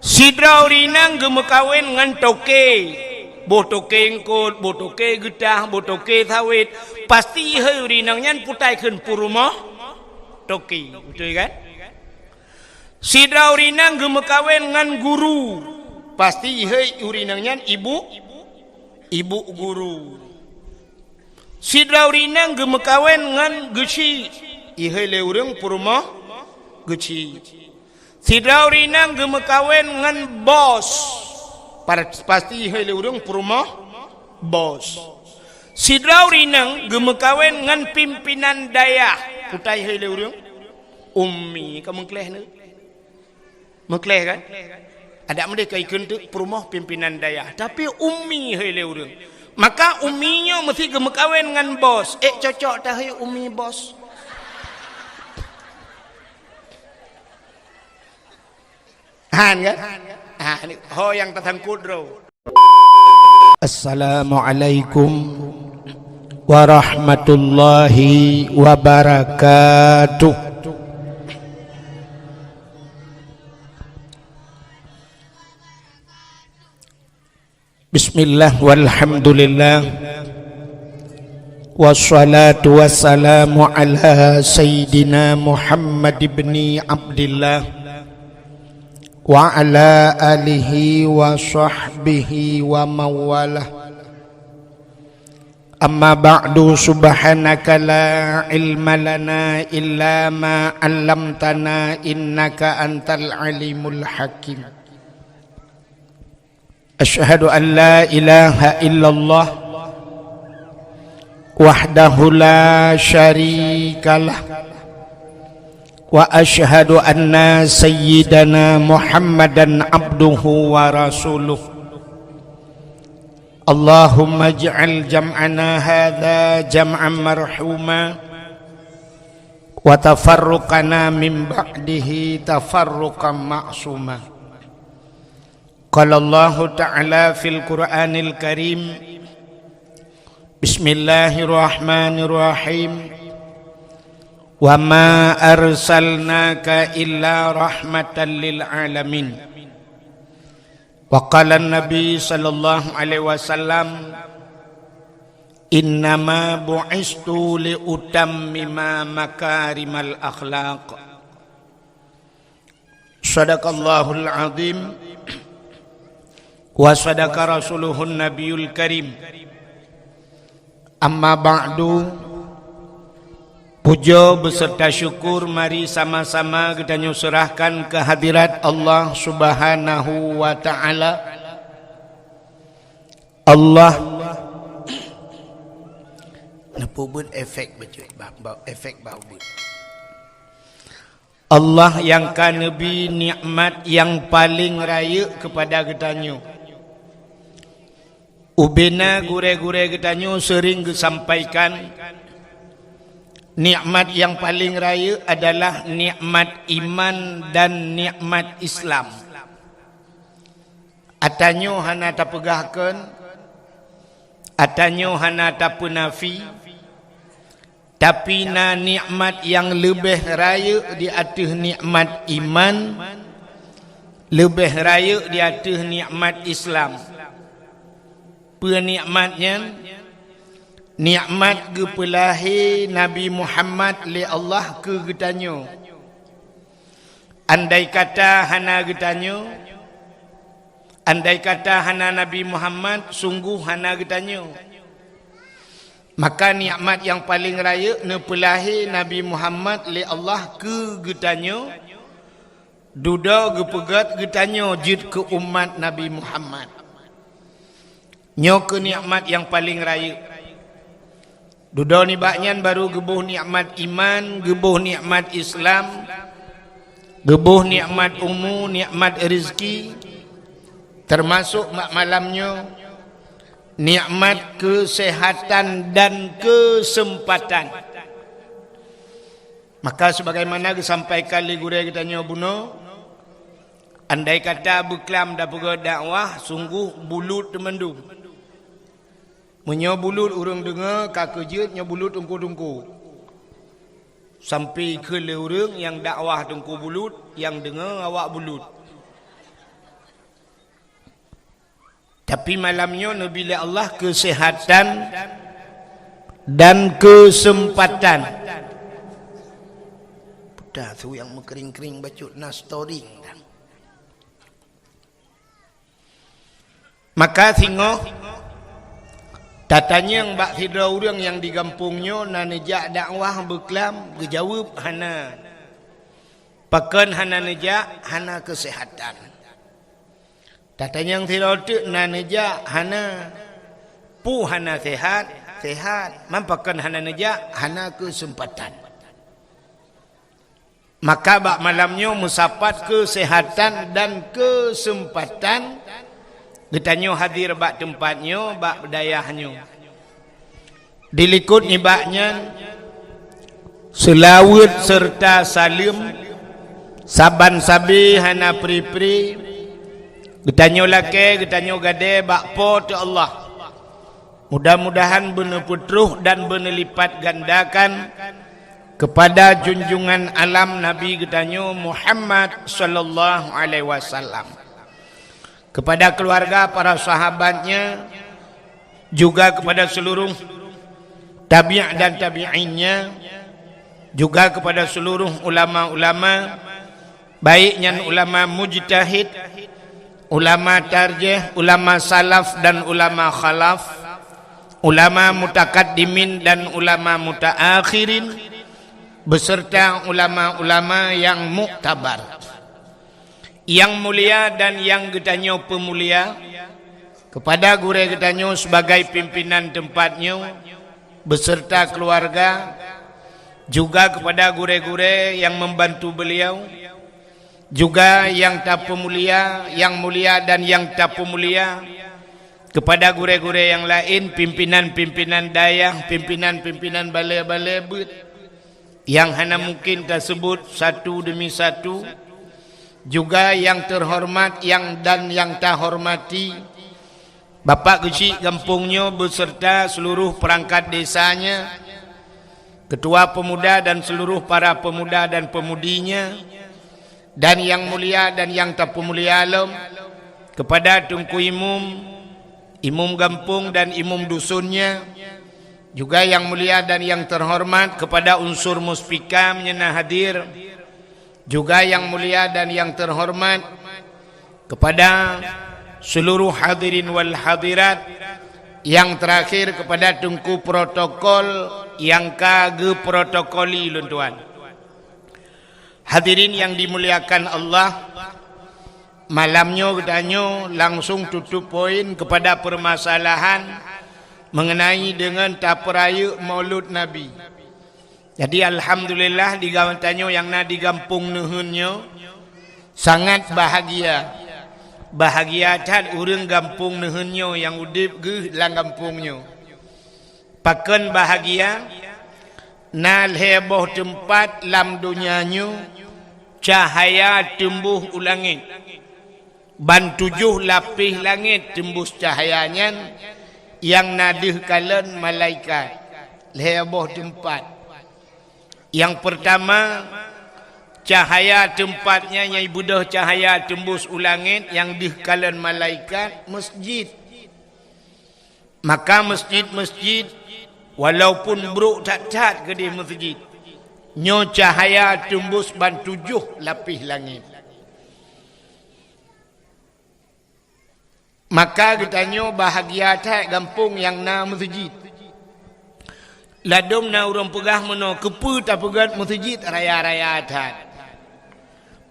Sidrau rinang gemekawin ngan toke. Boh toke engkot, boh toke getah, boh toke sawit. Pasti ihai rinang nyan putai kun purumah toke. Betul kan? Sidrau rinang gemekawin ngan guru. Pasti ihai rinang nyan ibu guru. Sidrau rinang gemekawin ngan geci. Ihai leureng purumah geci. Sidrau rinang gemekawin ngan bos. Pasti ihai leureng purumah bos. Sidrau rinang gemekawin ngan pimpinan daya. Putai ihai leureng ummi. Kamu mengkleh ni? Mengkleh kan? Ada mereka ikut tu purumah pimpinan daya. Tapi ummi ihai leureng. Maka umminya mesti gemekawin ngan bos. Cocok dah hai ummi bos. Han kan? Ni ho yang tertangkut bro. Assalamualaikum warahmatullahi wabarakatuh. Bismillah walhamdulillah. Wassalatu wassalamu ala sayyidina Muhammad ibni Abdillah wa ala alihi wa sahbihi wa mawalah. Amma ba'du, subhanaka la ilma lana illa ma 'allamtana innaka antal alimul hakim. Asyhadu an la ilaha illallah wahdahu la syarikalah wa asyhadu anna sayyidana Muhammadan abduhu wa rasuluh. Allahumma ij'al jam'ana hadha jam'an marhuma wa tafarruqana min ba'dihi tafarruqan ma'suma. Qala Allah ta'ala fil Qur'anil Karim, Bismillahirrahmanirrahim. Wa ma arsalnaka illa rahmatan lil alamin. Wa qala an-nabi sallallahu alaihi wasallam, innama bu'istu li utammima makarimal akhlaq. Sadaqallahul azim wa sadaqa rasuluhun nabiyul karim. Amma ba'du, puja beserta syukur mari sama-sama kita nyusurahkan ke hadirat Allah Subhanahu wa ta'ala. Allah nepubun efek betul, efek bau. Allah yang kan nabi nikmat yang paling raya kepada kita. Ubena gure-gure kita sering disampaikan, nikmat yang paling raya adalah nikmat iman dan nikmat Islam. Atanyo hana tapegahkan, atanyo hana tapunafi, tapi na nikmat yang lebih raya di atas nikmat iman, lebih raya di atas nikmat Islam. Penikmatnya nikmat gepelahi Nabi Muhammad li Allah ke getanyo. Andai kata hana getanyo, andai kata hana Nabi Muhammad, sungguh hana getanyo. Maka nikmat yang paling raya nepelahi Nabi Muhammad li Allah ke getanyo, duda gepegat getanyo jid ke umat Nabi Muhammad. Nyo ke nikmat yang paling raya. Duda ni baknyan baru gebuh nikmat iman, gebuh nikmat Islam, gebuh nikmat ummu, nikmat rezeki, termasuk malamnya nikmat kesehatan dan kesempatan. Maka sebagaimana disampaikan li guru kita nyobuno, andai kata beklam dah pergi dakwah, sungguh bulut temendung. Menyobulut urang dengar kakejut nyobulut tungku-tungku. Sampai ke le urang yang dakwah tungku bulut, yang dengar awak bulut. Tapi malamnya Nabi Allah kesehatan dan kesempatan. Dah tu yang mengkering-kering baca nastoring. Maka tengok tatanya yang bak sidra orang yang di kampungnya na nejak dakwah berkelam berjawab hana pakan hana nejak hana kesehatan. Tatanya yang sidra tu na nejak hana pu hana sehat mampakan hana nejak hana kesempatan. Maka bak malamnya musapat kesehatan dan kesempatan. Getanyo hadir bak tempatnya, bak dayahnya. Dilikut ni baknya selawat serta salim saban sabi hana pri-pri. Getanyo lake, getanyo gade bak po tu Allah. Mudah-mudahan benar putruh dan benar lipat gandakan kepada junjungan alam Nabi getanyo Muhammad sallallahu alaihi wasallam. Kepada keluarga, para sahabatnya, juga kepada seluruh tabi' dan tabi'innya, juga kepada seluruh ulama-ulama, baiknya ulama mujtahid, ulama tarjih, ulama salaf dan ulama khalaf, ulama mutakaddimin dan ulama mutaakhirin, beserta ulama-ulama yang muktabar, yang mulia dan yang getanyo pemulia, kepada gure getanyo sebagai pimpinan tempatnya beserta keluarga, juga kepada gure-gure yang membantu beliau, juga yang tak pemulia, yang mulia dan yang tak pemulia, kepada gure-gure yang lain, pimpinan-pimpinan dayah, pimpinan-pimpinan balai-balai but yang hanya mungkin tersebut satu demi satu, juga yang terhormat yang dan yang tak hormati Bapak Kecik kampungnya beserta seluruh perangkat desanya, ketua pemuda dan seluruh para pemuda dan pemudinya, dan yang mulia dan yang tak pemulia alam, kepada Tunku Imum kampung dan imum dusunnya, juga yang mulia dan yang terhormat kepada unsur muspika menyena hadir, juga yang mulia dan yang terhormat kepada seluruh hadirin wal hadirat, yang terakhir kepada Tunku protokol yang kage protokoli luntuan. Hadirin yang dimuliakan Allah, malamnya getanyo langsung tutup poin kepada permasalahan mengenai dengan taperaya Maulud Nabi. Jadi alhamdulillah di gawantanyo yang na di kampung nuhunnya sangat bahagia. Bahagia tat urang kampung nuhunnya yang udip ge lang kampungnya. Paken bahagia na heboh tempat lam dunianya cahaya tumbuh ulangit. Ban 7 lapis langit tembus cahayanya yang nadih kalen malaikat. Heboh tempat. Yang pertama, cahaya tempatnya yang ibudah cahaya tembus ulangit yang dihkalan malaikat masjid. Maka masjid-masjid walaupun buruk tak ke di masjid, nyo cahaya tembus ban 7 lapis langit. Maka getanyo bahagia tak kampung yang na masjid. Ladom na urang pegah meno kepu tak pegat masjid raya-raya atat.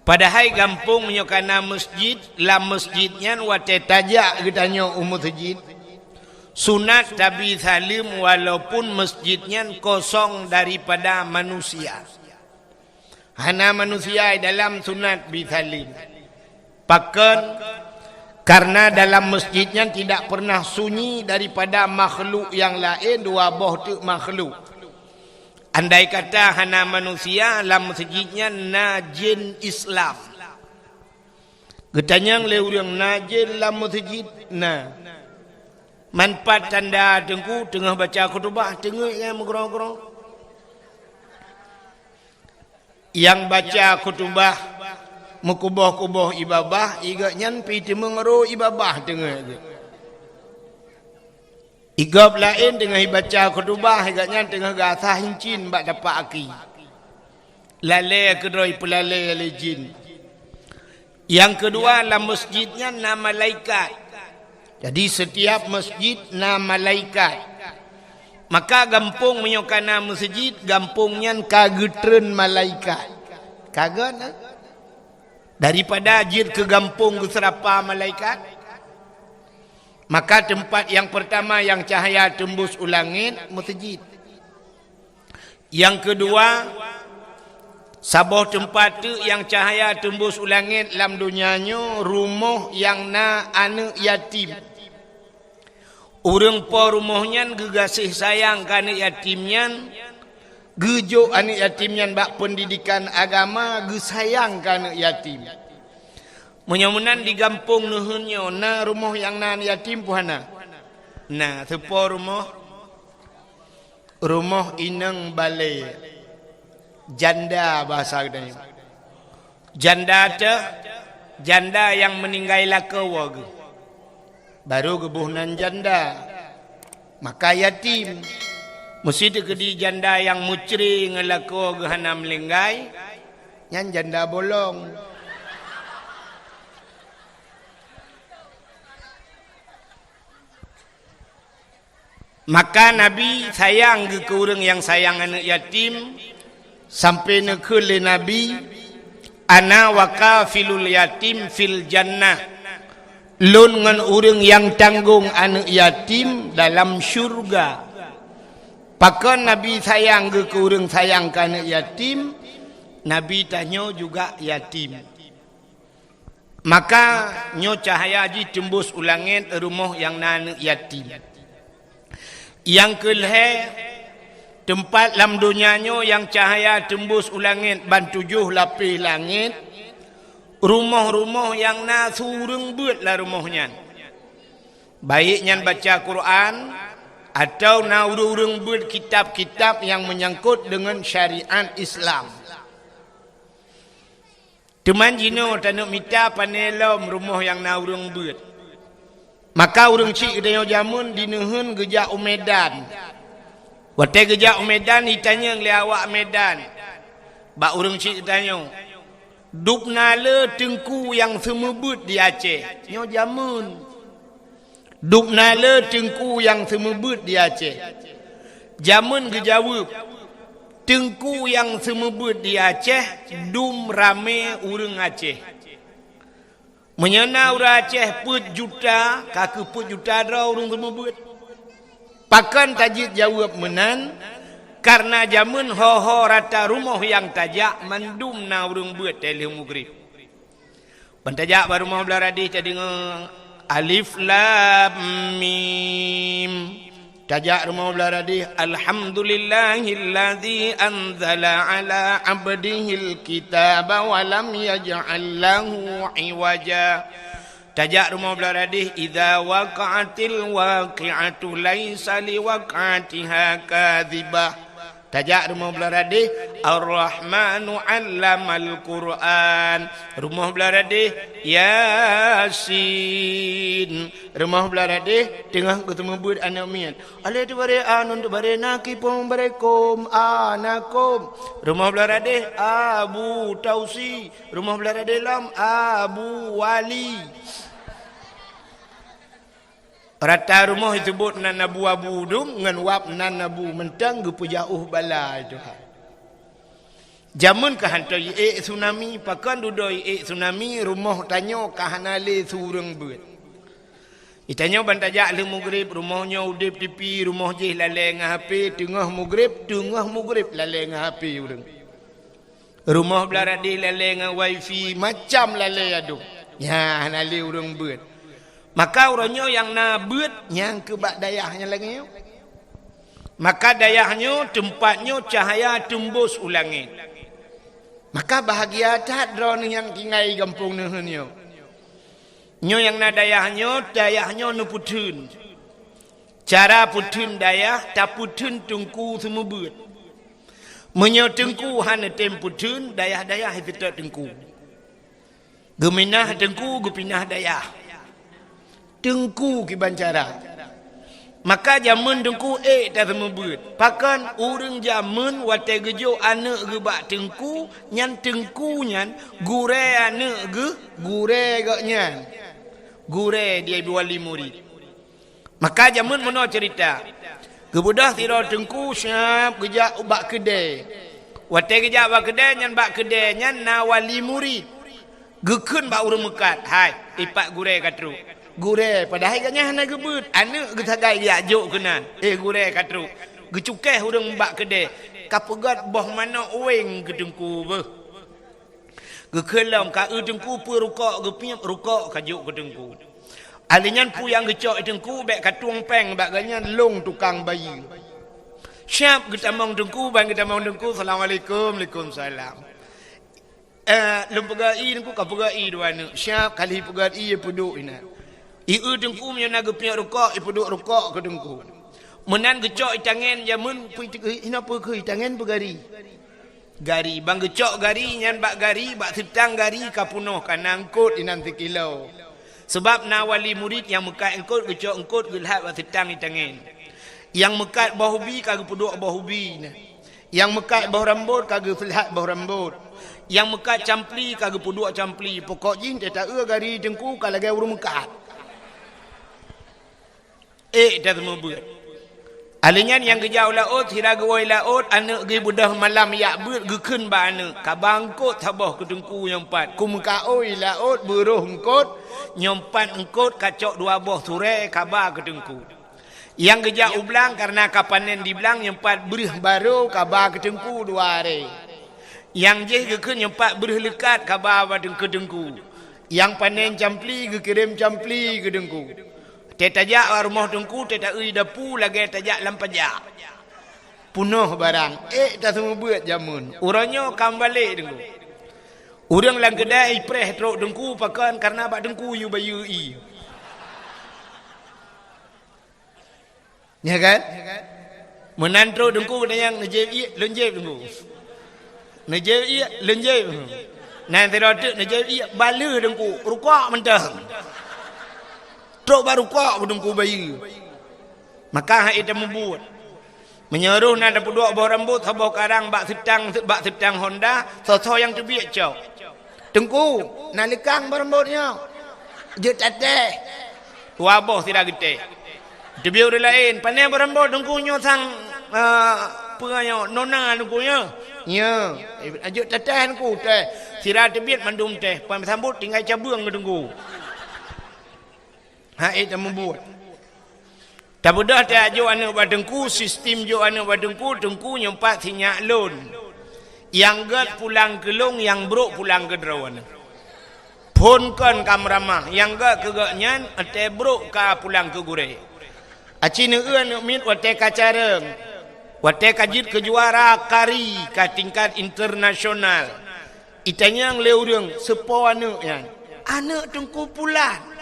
Padahal kampung menyokana masjid, la masjidnya wate tajak getanyo masjid. Sunat Nabi Salim walaupun masjidnya kosong daripada manusia. Hana manusia dalam sunat Nabi Salim. Pakan karena dalam masjidnya tidak pernah sunyi daripada makhluk yang lain, dua boh tu makhluk. Andai kata hana manusia, dalam masjidnya najin Islam. Getanyang le urang najin dalam masjid na. Manfaat tanda tengku tengah baca khutbah tengah yang mengerong-gerong. Yang baca khutbah mukuboh-kuboh ibabah iga nyan pi ti mengero ibabah tengah. Igab lain tengah baca khutbah agaknya tengah gasah hincin bak dapat aki. Lalai kedoi pelalai oleh jin. Yang kedua dalam masjidnya nama malaikat. Jadi setiap masjid nama malaikat. Maka gampung menyokana masjid gampungnya kagetren malaikat. Kaget daripada ajir ke gampung ke serapa malaikat. Maka tempat yang pertama yang cahaya tembus ulangin masjid. Yang kedua sabah tempat tu yang cahaya tembus ulangin dalam dunianya rumah yang na anak yatim. Orang po rumahnya gegasih sayang ke anak yatimnya, gejo anak yatimnya bak pendidikan agama, gesayang ke anak yatim. Menyamunan di kampung nuhunnya, na rumah yang na anak yatim puhana. Nah, sepo rumah inang balai. Janda bahasa katanya. Janda tu, janda yang meninggal lakawa. Baru kebunan janda. Maka yatim. Mesti kedi janda yang mucri ngelakawa gehana melinggai. Yang janda bolong. Maka Nabi sayang ke orang yang sayang anak yatim. Sampai nekele Nabi, ana wakafilul yatim fil jannah. Lun ngan orang yang tanggung anak yatim dalam syurga. Pakan Nabi sayang ke orang sayang ke anak yatim, Nabi tanya juga yatim. Maka nyo cahaya ji tembus ulangin rumah yang anak yatim. Yang kelhe tempat dalam dunianya yang cahaya tembus ulangit ban 7 lapis langit. Rumah-rumah yang na surung buat lah rumahnya. Baiknya baca Quran atau na urung buat kitab-kitab yang menyangkut dengan syariat Islam. Teman jino tanuk mita panelom rumah yang na urung buat. Maka urung cik dayo jamun dinuhun gejak Medan. Waktu gejak Medan ditanya oleh awak Medan. Bak urung cik tanya. Dup nala tengku yang semebut di Aceh. Nyo jamun. Dup nala tengku yang semebut di Aceh. Jamun gejawab. Tengku yang semebut di Aceh. Dum rame urung Aceh. Menyana urang Aceh put juta. Kaki put juta dah urung semebut. Pakan tajid jawab menan. Karena jamun ho-ho rata rumah yang tajak mandum na urung buat telih mugrib. Pentajak baru rumah belah radih tadi alif lam mim. Tajak rumah belah radih alhamdulillahilladzi anzala ala abdihil kitaba wa lam yaj'al lahu iwaja. Tajak rumah belah radih idza waqa'atil waqi'atu laisa liwaqa'atiha kadzibah. Tajak rumah belah radih Ar-Rahmanu 'allamal Qur'an. Rumah belah radih Yasin. Rumah belah radih tengah ketemu bud anak mian. Ale tu bare anun tu bare nakipum barekum anakum. Rumah belah radih Abu Tausi. Rumah belah radih lam Abu Wali. Rata rumah disebut nan Abu Abu dum ngan wap nan Abu mentang gepu jauh bala itu. Jamun ka hantai tsunami pakan dudoi tsunami rumah tanyo ka hanale sureng beut. Itanya bantajak le maghrib rumahnya udip tipi rumah je lale ngah HP tengah maghrib lale ngah HP urang. Rumah belah radih lale ngah wifi macam lale adu. Ya hanale urang beut. Maka orangnya yang nabut yang kebak dayahnya lagi. Maka dayahnya tempatnya cahaya tembus ulangit. Maka bahagia tak drone yang kingai kampung nuhunnya. Nyo yang na dayahnya nu putun. Cara putun dayah tak putun tengku semebut. Menyo tengku hana tem putun dayah-dayah itu tak tengku. Geminah tengku gepinah dayah. Tengku ki bancara. Maka jamun dengku tak semebut. Pakan urang jamun wate gejo anak ge bak tengku nyan tengku nyan gure anak ge gure gak nyan. Gure dia wali murid. Maka jamun meno cerita. Gebudah tiro tengku syap gejak bak kedai. Wate gejak bak kedai nyan bak kedai nyan na wali murid. Gekeun bak urang mekat. Hai, ipak gure katru. Gure padahal ganya hana gebut anak getagai dia juk kenan gure katru gecukeh urang mbak kedai kapegat boh mana ueng gedengku beuh gekelam ka dengku pu rukok gepiap rukok kajuk gedengku alinyan pu yang gecok dengku bek katuang peng bak ganyan long tukang bayi syap getamong dengku bang getamong dengku assalamualaikum waalaikumsalam lempegai dengku kapegai dua anak syap kali pegai peduk ina ieu dengku nya nagepnya rukok ipeduk rukok ke dengku menan gecok itangen jamun ina pe ke itangen begari gari bang gecok gari nyan bak gari bak setang gari kapunoh kanangkut inan sekilo sebab na wali murid yang mekat engkut gecok engkut gelhat bak setang itangen yang mekat bau hubi kagak peduk bau hubi yang mekat bau rambut kagak filhat bau rambut yang mekat campli kagak peduk campli pokok jin tak gari dengku kalau gaya urung mekat dah semebut. Alinyan yang gejau laut, hira gewoi laut, anak ge budah malam yak beut gekeun ba anak. Ka bangkot tabah ke dengku yang empat. Kum ka oi laut beruh engkot, nyompat engkot kacok dua boh sure kabar ke dengku. Yang gejak ublang karena kapanen di belang nyempat berih baru kabar ke dengku dua hari. Yang je gekeun nyempat berih lekat kabar ba ke dengku. Yang panen campli gekirim campli ke dengku. Tetajak rumah dengku tetak ui dapu lagi tajak lampajak punuh barang tak semua buat jamun urangnya kam balik dengku urang lang kedai preh trok dengku pakan karena bak dengku yu bayu i ya kan menantro dengku yang nejeb i lenjeb dengku nejeb i lenjeb nanti rotek nejeb i balu dengku rukak mentah trok baru kok dengku bayi. Maka hak itu membuat. Menyeruh nada peduk bawah rambut habau karang bak setang Honda, so yang terbiak cau. Dengku, nalikang berambutnya. Je tateh. Tua boh tidak gede. Terbiak orang lain, pandai berambut dengkunya sang penganyo nona dengkunya. Ya, ajuk tateh dengku teh. Sirah terbiak mandum teh, pan sambut tinggal cabung dengku. Itu membuat. Tak mudah tak jo anak badengku sistem jo anak badengku dengku nyempat sinyak lon. Yang gat pulang ke long yang bro pulang ke drawan. Pon kan kamramah yang gat ke gatnyan ate bro ka pulang ke gure. Acine eun mit wate kacareng. Wate kajit kejuara kari ka tingkat internasional. Itanyang leureng sepo anak yan. Anak dengku pulang.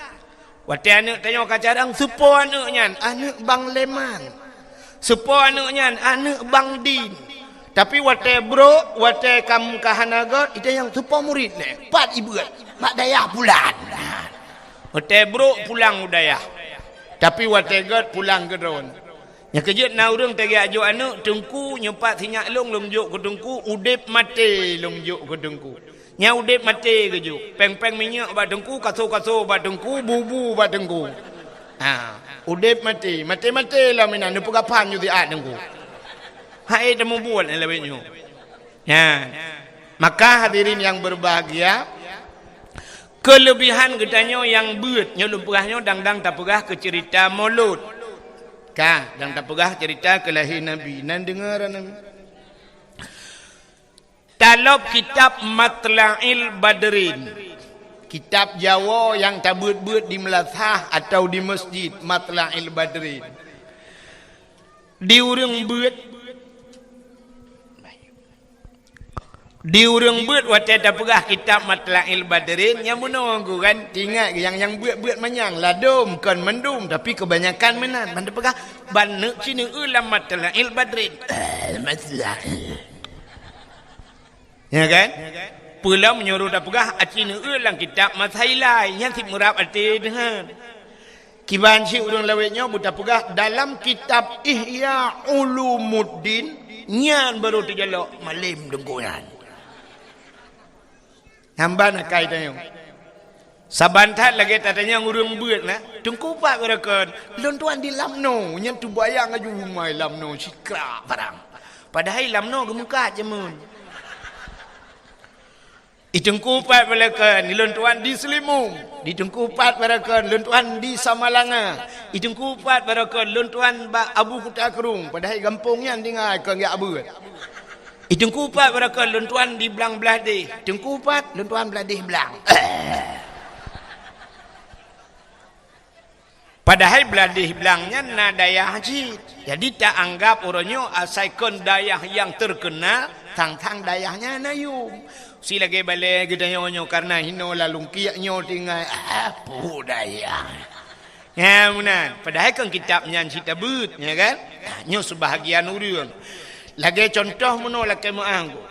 Wate anak tanya kacarang sepo anaknya anak bang Leman. Sepo anaknya anak bang Din. Tapi wate bro, wate kam kahanagot itu yang sepo murid le. Pat ibu mak dayah pulang. Wate bro pulang udayah. Tapi wate god pulang ke drone. Nya kejut na urang tegi ajo anak tengku nyempat sinyak long juk ke dengku udip mate long juk ke dengku. Nya udip mati keju. Peng-peng minyak ba dengku, kaso-kaso ba dengku, bubu ba dengku. Udip mati. Mati-mati lah minan. Dia pegapan ju tiat dengku. Hai temu buat ni lebih nyu. Ya. Maka hadirin yang berbahagia, kelebihan katanya yang beut nya lumpurahnya dang-dang tak pegah ke cerita Maulud. Ka, dang tak pegah cerita kelahiran Nabi. Nan dengar Nabi. Talab kitab Matla'il Badrin. Kitab Jawa yang tak beut-beut di Melazah atau di masjid Matla'il Badrin. Diurang beut. Diurang beut wate tak pegah kitab Matla'il Badrin yang menunggu kan tinggal yang beut-beut manyang ladum kan mendum tapi kebanyakan menan manda pegah ban neuk cini ulam Matla'il Badrin. Matla'il ya kan? Pulau menyuruh dah pegah acina ulang kitab masailai yang si murab arti dengan Kiban si urang lawetnya buta pegah dalam kitab Ihya Ulumuddin nyan baru dijalok malim dengkunan. Hamba nak kai tanya. Sabantat lagi tatanya urang beut na. Tungku pak berakan. Lon tuan di lamno nyan tu bayang aju mai lamno sikra barang. Padahal lamno gemuka je mun. Itengkupat balakan lon tuan di Selimung, ditengkupat balakan lon tuan di Samalanga, itengkupat balakan lon tuan ba Abu Kutakrung, padahal kampungnya tinggal ke ya abu. Itengkupat balakan lon tuan di Belang Beladih, tengkupat lon tuan Beladih Belang. Padahal Beladih Belangnya na dayah haji. Jadi tak anggap orangnya asalkan dayah yang terkenal, tang-tang dayahnya nayum. Si lagi balik kita nyo karena hino lalu kiaknya tinggal apa daya. Ya benar. Padahal kan kitabnya cerita but, ya kan? Nyo sebahagian urang. Lagi contoh menolak kamu anggo.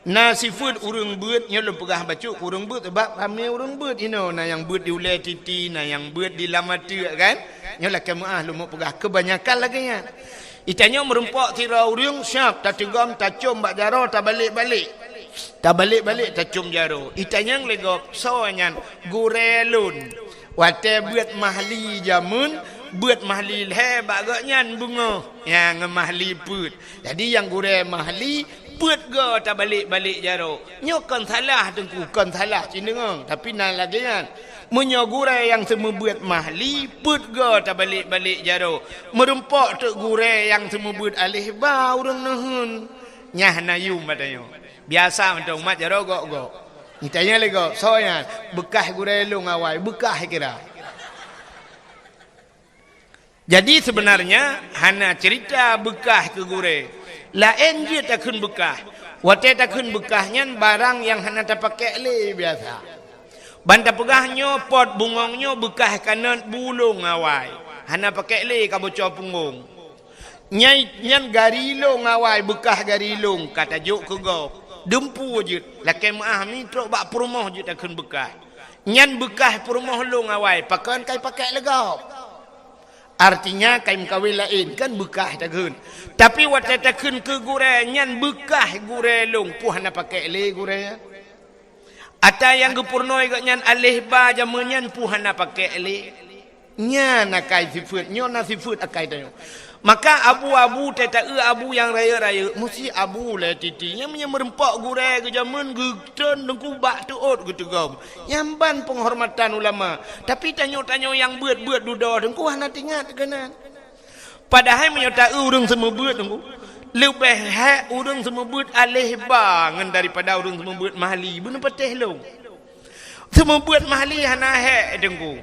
Na sifat urang but nyo lu pegah baca urang but sebab ramai urang but hino na yang but di ulai titi, na yang but di lamatu kan? Nyo lah kamu lu mau pegah kebanyakan lagi nya. Itanya merempak tira urang siap tak tegam tak com bak jaro tak balik-balik. Tak balik-balik tak cum jaro. Itanyang legop soanyan gurelun. Wate buat mahli jamun, buat mahli le baganyan bunga. Yang mahli put. Jadi yang gure mahli put go tak balik-balik jaro. Nyokan salah tengku kan salah cindengang. Tapi nan lagi kan. Menyogure yang semua buat mahli put go tak balik-balik jaro. Merempak tok gure yang semua buat alih ba urang nahun. Nyah nayum matanya. Biasa untuk umat jaro gok-gok. Itanya lego, soalnya bekah gurelung awai, bekah kira. Jadi sebenarnya hana cerita bekah ke gure. Lain je takun bekah. Wate takun bekahnya barang yang hana tak pakai le biasa. Banta pegahnya pot bungongnya bekah kanan bulung awai. Hana pakai le ka bocor punggung. Nyan garilong awai bekah garilong kata juk ke gok. Dempu je lakai maah ni trok bak perumah je takun bekah. Nyan bekah perumah long awai pakan kai pakai legau. Artinya kai mkawin lain kan bekah takun. Tapi wate takun ke gure nyan bekah gure long puhana pakai le gure. Ata yang gepurnoi gak nyan alih ba jamannya puhana pakai le. Nyan akai sifat nyon sifat akai tayo. Maka abu-abu teta abu yang raya-raya mesti abu lah titinya merempak gure ke zaman geton dengku bak tuot gitu gom. Nyamban penghormatan ulama. Tapi tanyo-tanyo yang buat-buat duda dengku hana tingat kena. Padahal menyata urang semua buat dengku. Lebih hak urang semua buat alih bangan daripada urang semua buat mahli. Benar patih lo. Semua buat mahli hana hak dengku.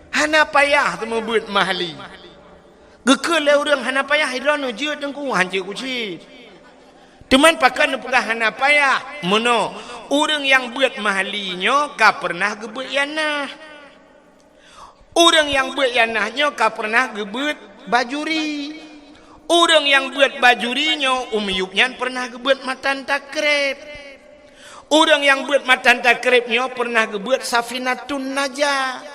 Hana payah semua buat mahli. Gekele orang hana payah hidrano je dengku hanje kuci. Teman pakan pegah hana payah. Mono orang yang buat mahlinya ka pernah gebut yanah. Orang yang buat yanahnya ka pernah gebut bajuri. Orang yang buat bajurinya umiyupnya pernah gebut matan takrib. Orang yang buat matan takribnya pernah gebut safinatun najah.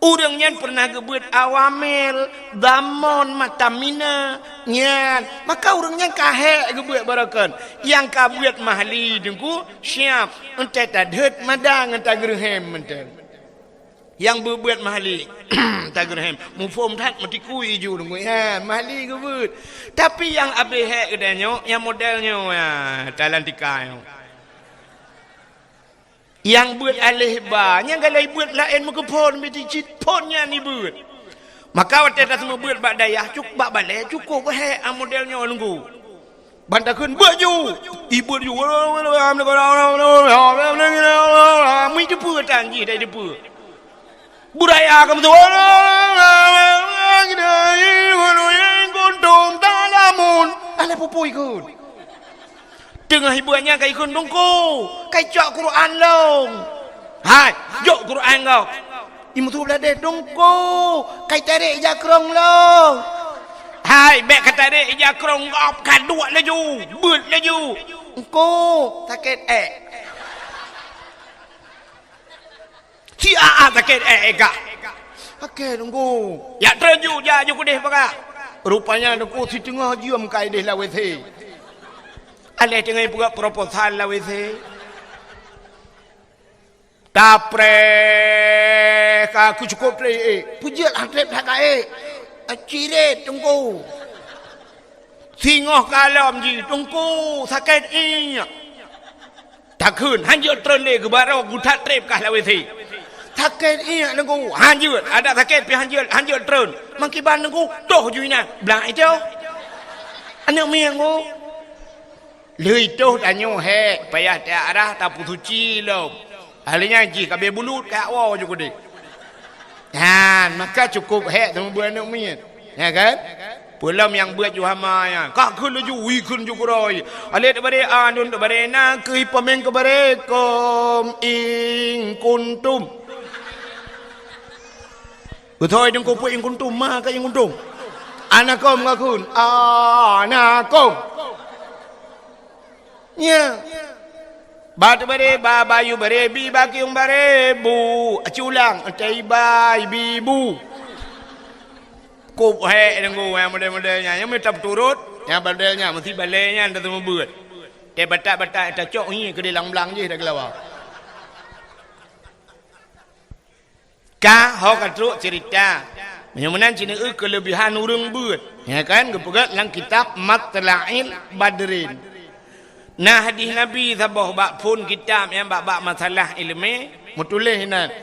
Orangnya pernah gebut awamil, damon, matamina, nyan. Maka orangnya kahek gebut barakan. Yang kabuat mahli dengku siap. Entah tadhet madang entah gerhem entah. Yang berbuat mahli tak gerhem. Mufum tak mati kui ju dengku. Ya mahli gebut. Tapi yang abihek kedanya, yang modelnya ya talantika. Yang buat alih ba, yang galai buat lain muka pon mesti cit ponnya ni buat. Maka waktu dah semua buat bak dayah cukup bak balai cukup he modelnya nunggu. Bantakun baju, ibu ju. Mui depu tangi dah depu. Budaya kamu tu. Gondong talamun. Ala pupui kun. Tengah ibuannya kai kun dongko, kai cak Quran long. Hai, jok Quran kau. Imu tu belade dongko, kai tarik jakrong long. Hai, bek kata tarik jakrong ngop kaduk laju, but laju. Engko sakit Si sakit kak. Okey tunggu. Ya terju ja ju kudih pakak. Rupanya tunggu si tengah jiam kai deh la weh. Ale tengah buka proposal la weh. Tapre ka aku cukup re. Pujil antrep dah cire tunggu. Singoh kalam ji tunggu sakit inya. Takun hanjut terle ke baro gutat trep kah la weh. Sakit inya tunggu hanjut ada sakit pi hanjut terun. Mangkiban tunggu toh juina blang itu. Anak miang go. Lei toh danyo he payah ta arah ta putuci lo. Ahlinya ji kabe bulut ka awo je kode. Maka cukup he temu anak miang. Ya kan? Pulam yang buat juhama ya. Kak kun ju wi kun ju kuroi. Alet bare anun bare na kui pemeng ke bare kom ing kuntum. Betul deng ko pu ing kuntum ma ka ing kuntum. Anakom ngakun. Anakom. Ya. Batu bare babayu bare bi bakiung bare bu. Aculang tai bai bibu. Kup he nunggu yang model-modelnya yang minta turut yang modelnya mesti baliknya anda temu buat dia batak-batak tak cok ni ke belang-belang je dah kelawar kah ho katruk cerita menyamanan cina kelebihan urang buat ya kan kepegat dalam kitab Matla'il Badrin nah hadis Nabi sabah bak pun kitab yang bak masalah ilmi mutulih hinan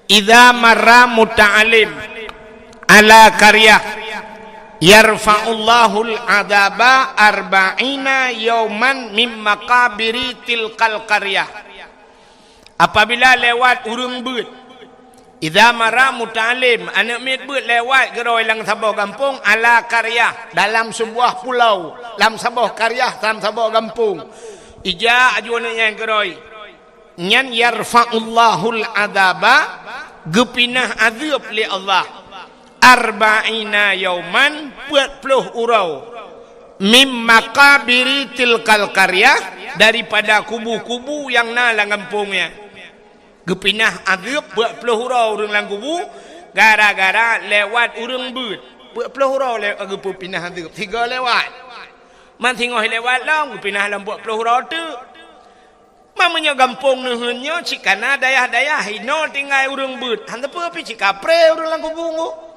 idza marra muta'alim ala karya yarfa'ullahul adaba arba'ina yauman min maqabiri tilkal qaryah apabila lewat urang beut idza mara muta'alim anak mit beut lewat geroi lang sabah kampung ala karya dalam sebuah pulau dalam sebuah karya dalam sebuah kampung ija ajuan yang geroi nyan yarfa'ullahul adaba gepinah azab li Allah arba'ina yauman 40 urau mim maqabiri tilkal qaryah daripada kubu-kubu yang nalang kampungnya gepinah azab 40 urau urang kubu gara-gara lewat urang beut 40 urau lewat gepinah azab tiga lewat man tengok lewat long gepinah dalam 40 urau tu mamanya kampung nuhunnya cikana dayah-dayah hino tinggal urang beut hang apa pi cikapre urang kubu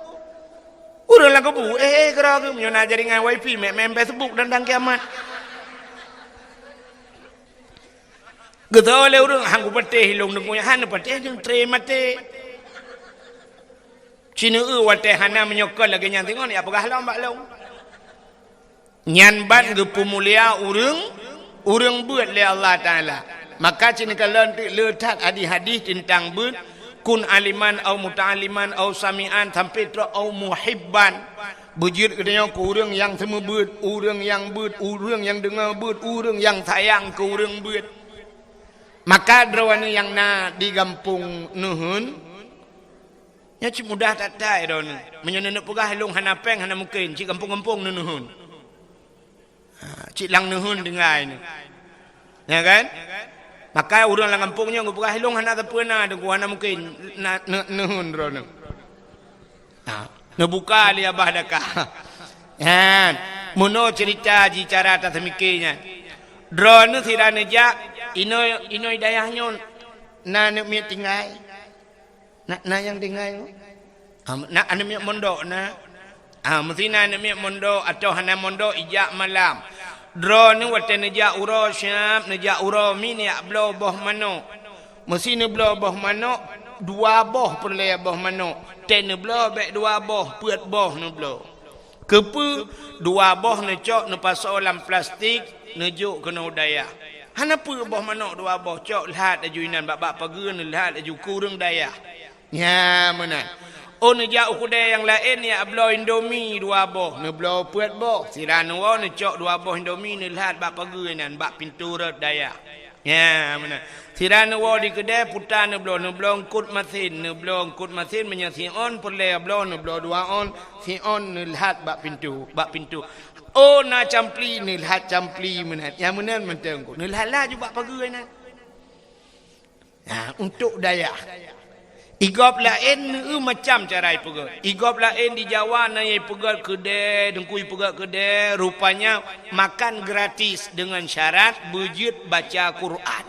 urang lang kebu gerak menyona jaringan wifi mem Facebook dan kiamat getole urang hang peteh hilung dengunya han peteh jeung tre mate cina wate hana menyokol lagi nyan tengok ni apakah long bak long nyan ban ge pumulia urang beut le Allah taala maka cina kalau letak hadis tentang beut kun aliman au muta'aliman au sami'an sampai tu au muhibban bujur kedanya ke urang yang semua beut urang yang beut urang yang dengar beut urang yang sayang ke urang beut maka drawana yang na di kampung nuhun nya ci mudah tak tai don menyana pegah long hanapeng hana mungkin ci kampung-kampung nuhun ci lang nuhun dengai ni ya kan maka urang lang kampungnya ngupah hilong hana tapena de kuana mungkin nuhun rono ngebuka li abah dakah muno cerita ji cara ta semikinya drone sira neja ino dayahnya na nek mi tinggai na yang tinggai na ane mi mondok na mesti na nek mi mondok atau hana mondok ijak malam drone wate neja uro syam neja uro mini ablo boh mano mesti ne blo boh mano dua boh perle boh mano ten ne blo be dua boh puat boh ne blo kepu dua boh ne cok ne paso dalam plastik ne juk kena daya hana pu boh mano dua boh cok lihat ajuinan bak pageun lihat aju kurang daya nya menan ne ja ukude yang lain ya ablo indomie dua boh ne blo puat boh sirana wo ne cok dua boh indomie ne lihat bak pageun bak pintu red daya ya mana sirana wo di kedai putar ne blo kut mesin menyasi on perle blo ne blo dua on si on ne lihat bak pintu na campli ne lihat campli menan yang menan menteng ko ne lihat lah juga pageun untuk daya Igop lain macam cara pegat. Igop lain di Jawa na ye pegat kedai, dengkui pegat kedai, rupanya makan gratis dengan syarat bujut baca Quran.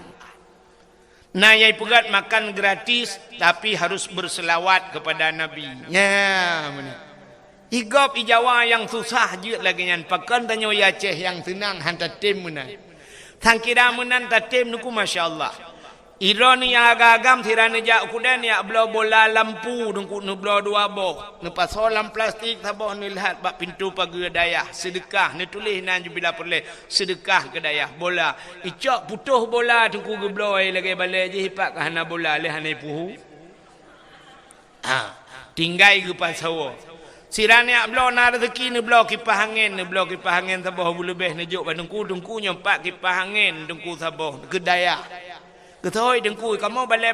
Nah ye pegat makan gratis tapi harus berselawat kepada Nabi. Ya, benar. Igop di Jawa yang susah je lagi nyan pakan tanyo ya Aceh yang senang hantar tim menan. Tang kira menan tatim nuku masya-Allah. Ironi yang agak-agam tirane jak kudan ya belau bola lampu dengku nu belau dua boh nu pasolam plastik taboh ni lihat bak pintu pagar dayah sedekah ni tulis nan bila perle sedekah ke dayah bola icok putuh bola dengku ge belau ai lagi balik je hipak hana bola le hana puhu tinggai ge pasawo sirane ak belau na rezeki ni belau kipas angin taboh lebih nejuk dengku nyompak kipas angin dengku taboh ke dayah Ketoi dengkui kamu balai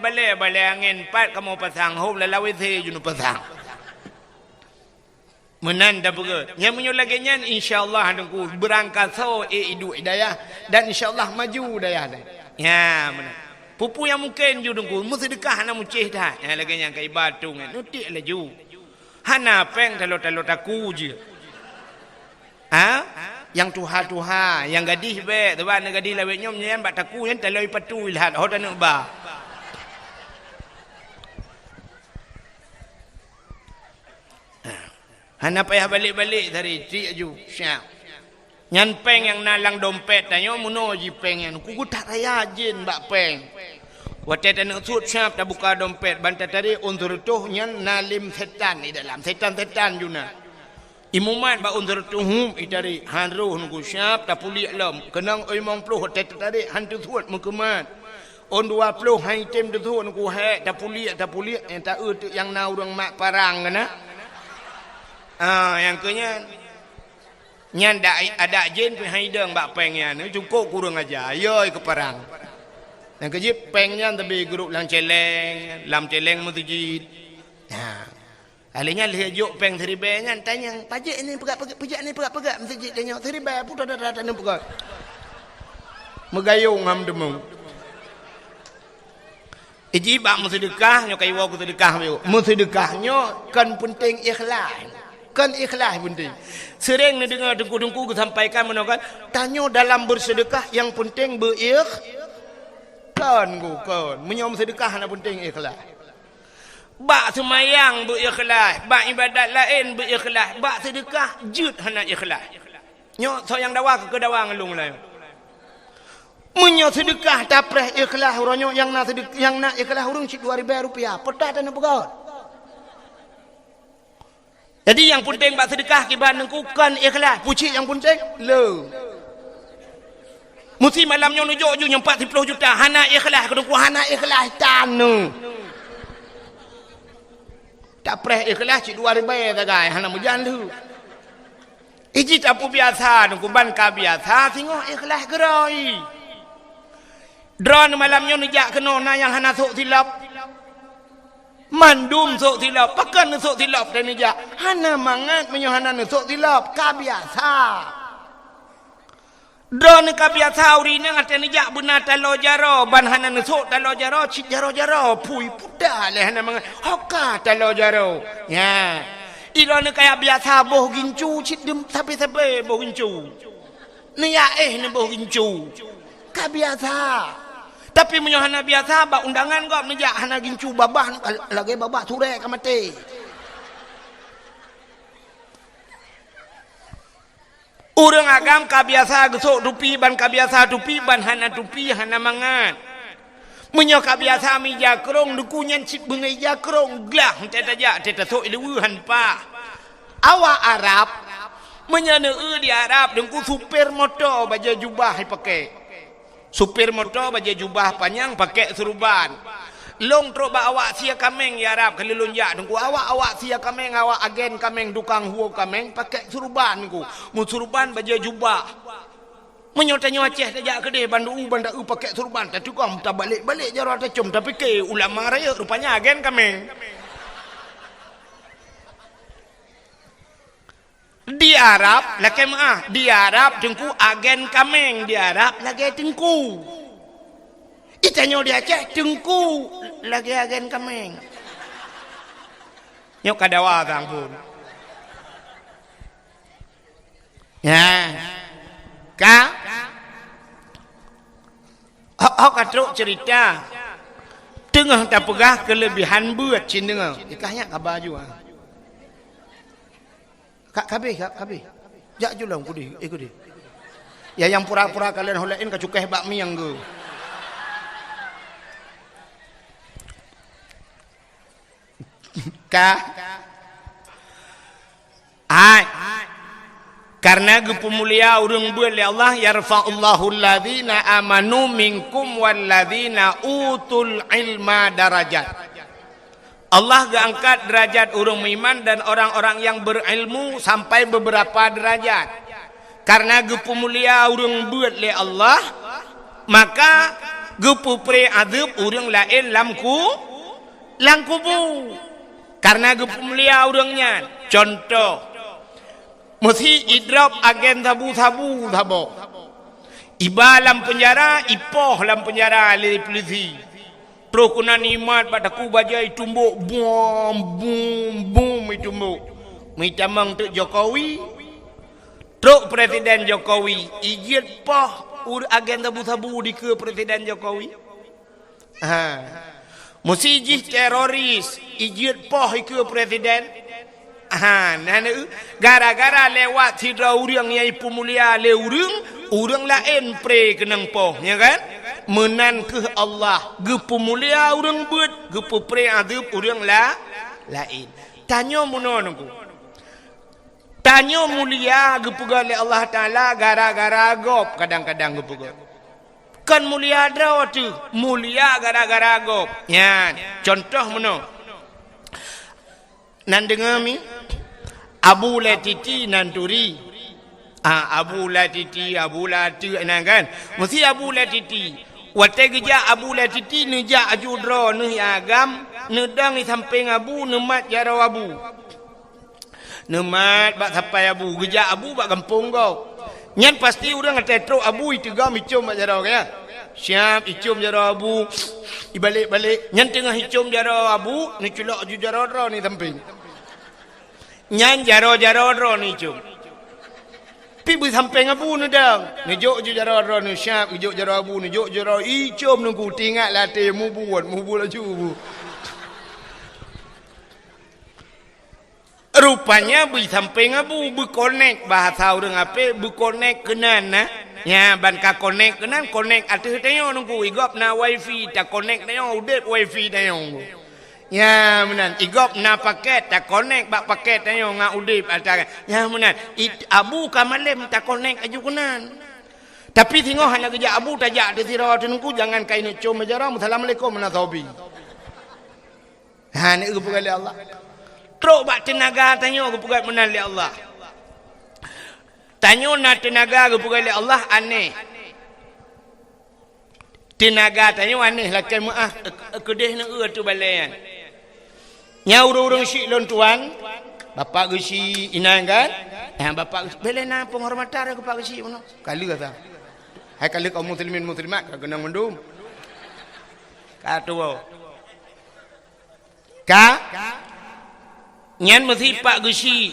angin pat kamu pasang hom lalawi the junu pasang. Menan dah berat. Yang menyo lagi nyan insyaallah dengkui berangkat so hidup hidayah dan insyaallah maju dayah. Ya menan. Pupu yang mungkin ju dengkui mesti sedekah na mucih dah. Ya lagi yang kai batu ngan nutik laju. Hana peng talo-talo taku je. Yang tuha yang gadis be tuan gadis lawet nyom nyen bak taku yen taloi patu lihat ho dan ba hana payah balik-balik dari ti aju syap nyan peng yang nalang dompet tanyo muno ji peng yang ku tak raya jin bak peng watet anak sud syap tak buka dompet bantat tadi untur tuh nyan nalim setan di dalam setan juna Imumat ba undur tuhum idari hanruh nunggu syap tak pulik lam kenang oi mong ploh tet tadi hantu suat mengkemat on 20 hai tem tu nunggu he tak pulik yang tak yang na urang mak parang kana yang kenya nyan ada jen pi hai deng bak pengnya ni cukup kurang aja yoi ke parang yang kejip pengnya tapi grup lang celeng masjid Alinya lihat jok peng seribai kan tanya pajak ni pegak ni pegak masjid tanya seribai pun dah ni pegak megayung ham demung iji bak sedekah nyo kai wo sedekah yo sedekahnya kan penting ikhlas penting sering ni dengar dengku sampaikan menokan tanya dalam bersedekah yang penting kan menyom sedekah na penting ikhlas bak semayang berikhlas, bak ibadat lain berikhlas, bak sedekah jut hana ikhlas. Nyok so yang dawa ke dawa ngelung lah. Menyo sedekah tapreh ikhlas uronyo yang nak ikhlas urung cik 2000 rupiah. Petat dan pegot. Jadi yang penting bak sedekah kiban nengkukan ikhlas. Pucik yang penting le. Mesti malamnya nujuk yang 40 juta hana ikhlas kedengku hana ikhlas tanu. Tak preh ikhlas cik 2000 tak gai hana mujan tu iji tapu biasa nungku ban ka biasa tengok ikhlas gerai drone malamnya nujak kena na yang hana sok silap mandum sok silap pakan sok silap dan nujak hana mangat menyo hana sok silap ka biasa drone ka biasa urina ngate nujak benar talo jaro ban hana sok talo jaro cik jaro pui pudah le hana mangat hoka talo jaro ya ilone kaya biasa boh gincu cik dem sabe boh gincu ni ya ni boh gincu ka biasa tapi menyo hana biasa ba undangan kok nujak hana gincu babah lagi babah turek ka mati Urang agam kabiasa gesok tupi ban kabiasa tupi ban hana tupi hana mangat. Menyo kabiasa mi jakrong dukunyan cip bengai jakrong glah teta ja teta sok ilu hanpa. Awak Arab menyana di Arab dengku supir motor baja jubah pakai. Supir motor baja jubah panjang pakai serban. Long troba awak sia kameng ya Arab kalau lonjak dengku awak sia kameng awak agen kameng dukang huo kameng pakai surban ku mu surban baja jubah menyotanya Aceh tajak kedai bandu pakai surban tapi kau tak balik jaro tacum tapi ke ulama raya rupanya agen kameng di Arab laki di Arab dengku agen kameng di Arab lagi dengku Itanyo dia Aceh tengku lagi agen kameng. nyok kadawa tang pun ya ka hok katruk cerita tengah tak pegah kelebihan buat cin dengar ikahnya kabar juga kak kabeh jak julang kudi ikut ya yang pura-pura kalian holain ka cukai bakmi yang ge ka ai karena gepemulia urang beul ya Allah yarfa'ullahu alladzina amanu minkum walladzina utul ilma darajat. Allah angkat derajat urang beriman dan orang-orang yang berilmu sampai beberapa derajat. Karena gepemulia urang beul ya Allah maka gepupre adab urang lain lang kubu. Karena gepemulia urangnya contoh mesti idrop agen tabu iba lam penjara ipoh lam penjara le polisi pro kuna nikmat padaku bajai tumbuk bum tumbuk mitamang tu Jokowi truk presiden Jokowi ijit poh agen tabu di ke presiden Jokowi mesti ijit teroris ijit poh ke presiden gara-gara lewat sidra urang yang pemulia le urang lain pre kenang poh ya kan menan ke Allah ge pemulia urang beut ge pre adab urang lain tanya munonku tanya mulia ge pegal le Allah taala gara-gara gop kadang-kadang ge pegal kan mulia drawat tu mulia gara-gara gop ya contoh meno nan dengar mi Abu Latiti nanturi Abu Latiti enak kan mesti Abu Latiti wate geja Abu Latiti neja ajudro ne agam nedang di samping Abu nemat jaro Abu nemat bak sampai Abu geja Abu bak kampung kau nyan pasti urang tetro Abu itu gam icum bak jaro kaya siap icum jaro Abu ibalik-balik nyan tengah icum jaro Abu ni culok ju jaro ni samping nyan jaro-jaro ni cum pi bu samping Abu ni dang ni jok ju jaro ni siap jok jaro Abu ni jok jaro icum nunggu tinggal latih mu buat laju bu rupanya bu samping Abu bu connect bahasa urang ape bu connect kenan na ya ban ka connect kenan connect atuh tayo nunggu igop na wifi ta connect tayo udet wifi tayo ya menan igop na paket tak connect bak paket tayo nga udip atara ya menan Abu kamalem tak connect aju kunan tapi tengok hanya kerja Abu tajak di sirah tenku jangan kain cum majara assalamualaikum nasabi ni kepugal Allah truk bak tenaga tayo kepugal menan li Allah tanyo na tenaga kepugal Allah aneh tenaga tayo aneh lakai maaf kedeh na tu balayan nya urang-urang syik lon tuan bapak gesi inang kan bapak belena penghormatan ke pak gesi mana kali kata hai kali kaum muslimin muslimat kena mendum kata nyan mesti pak gesi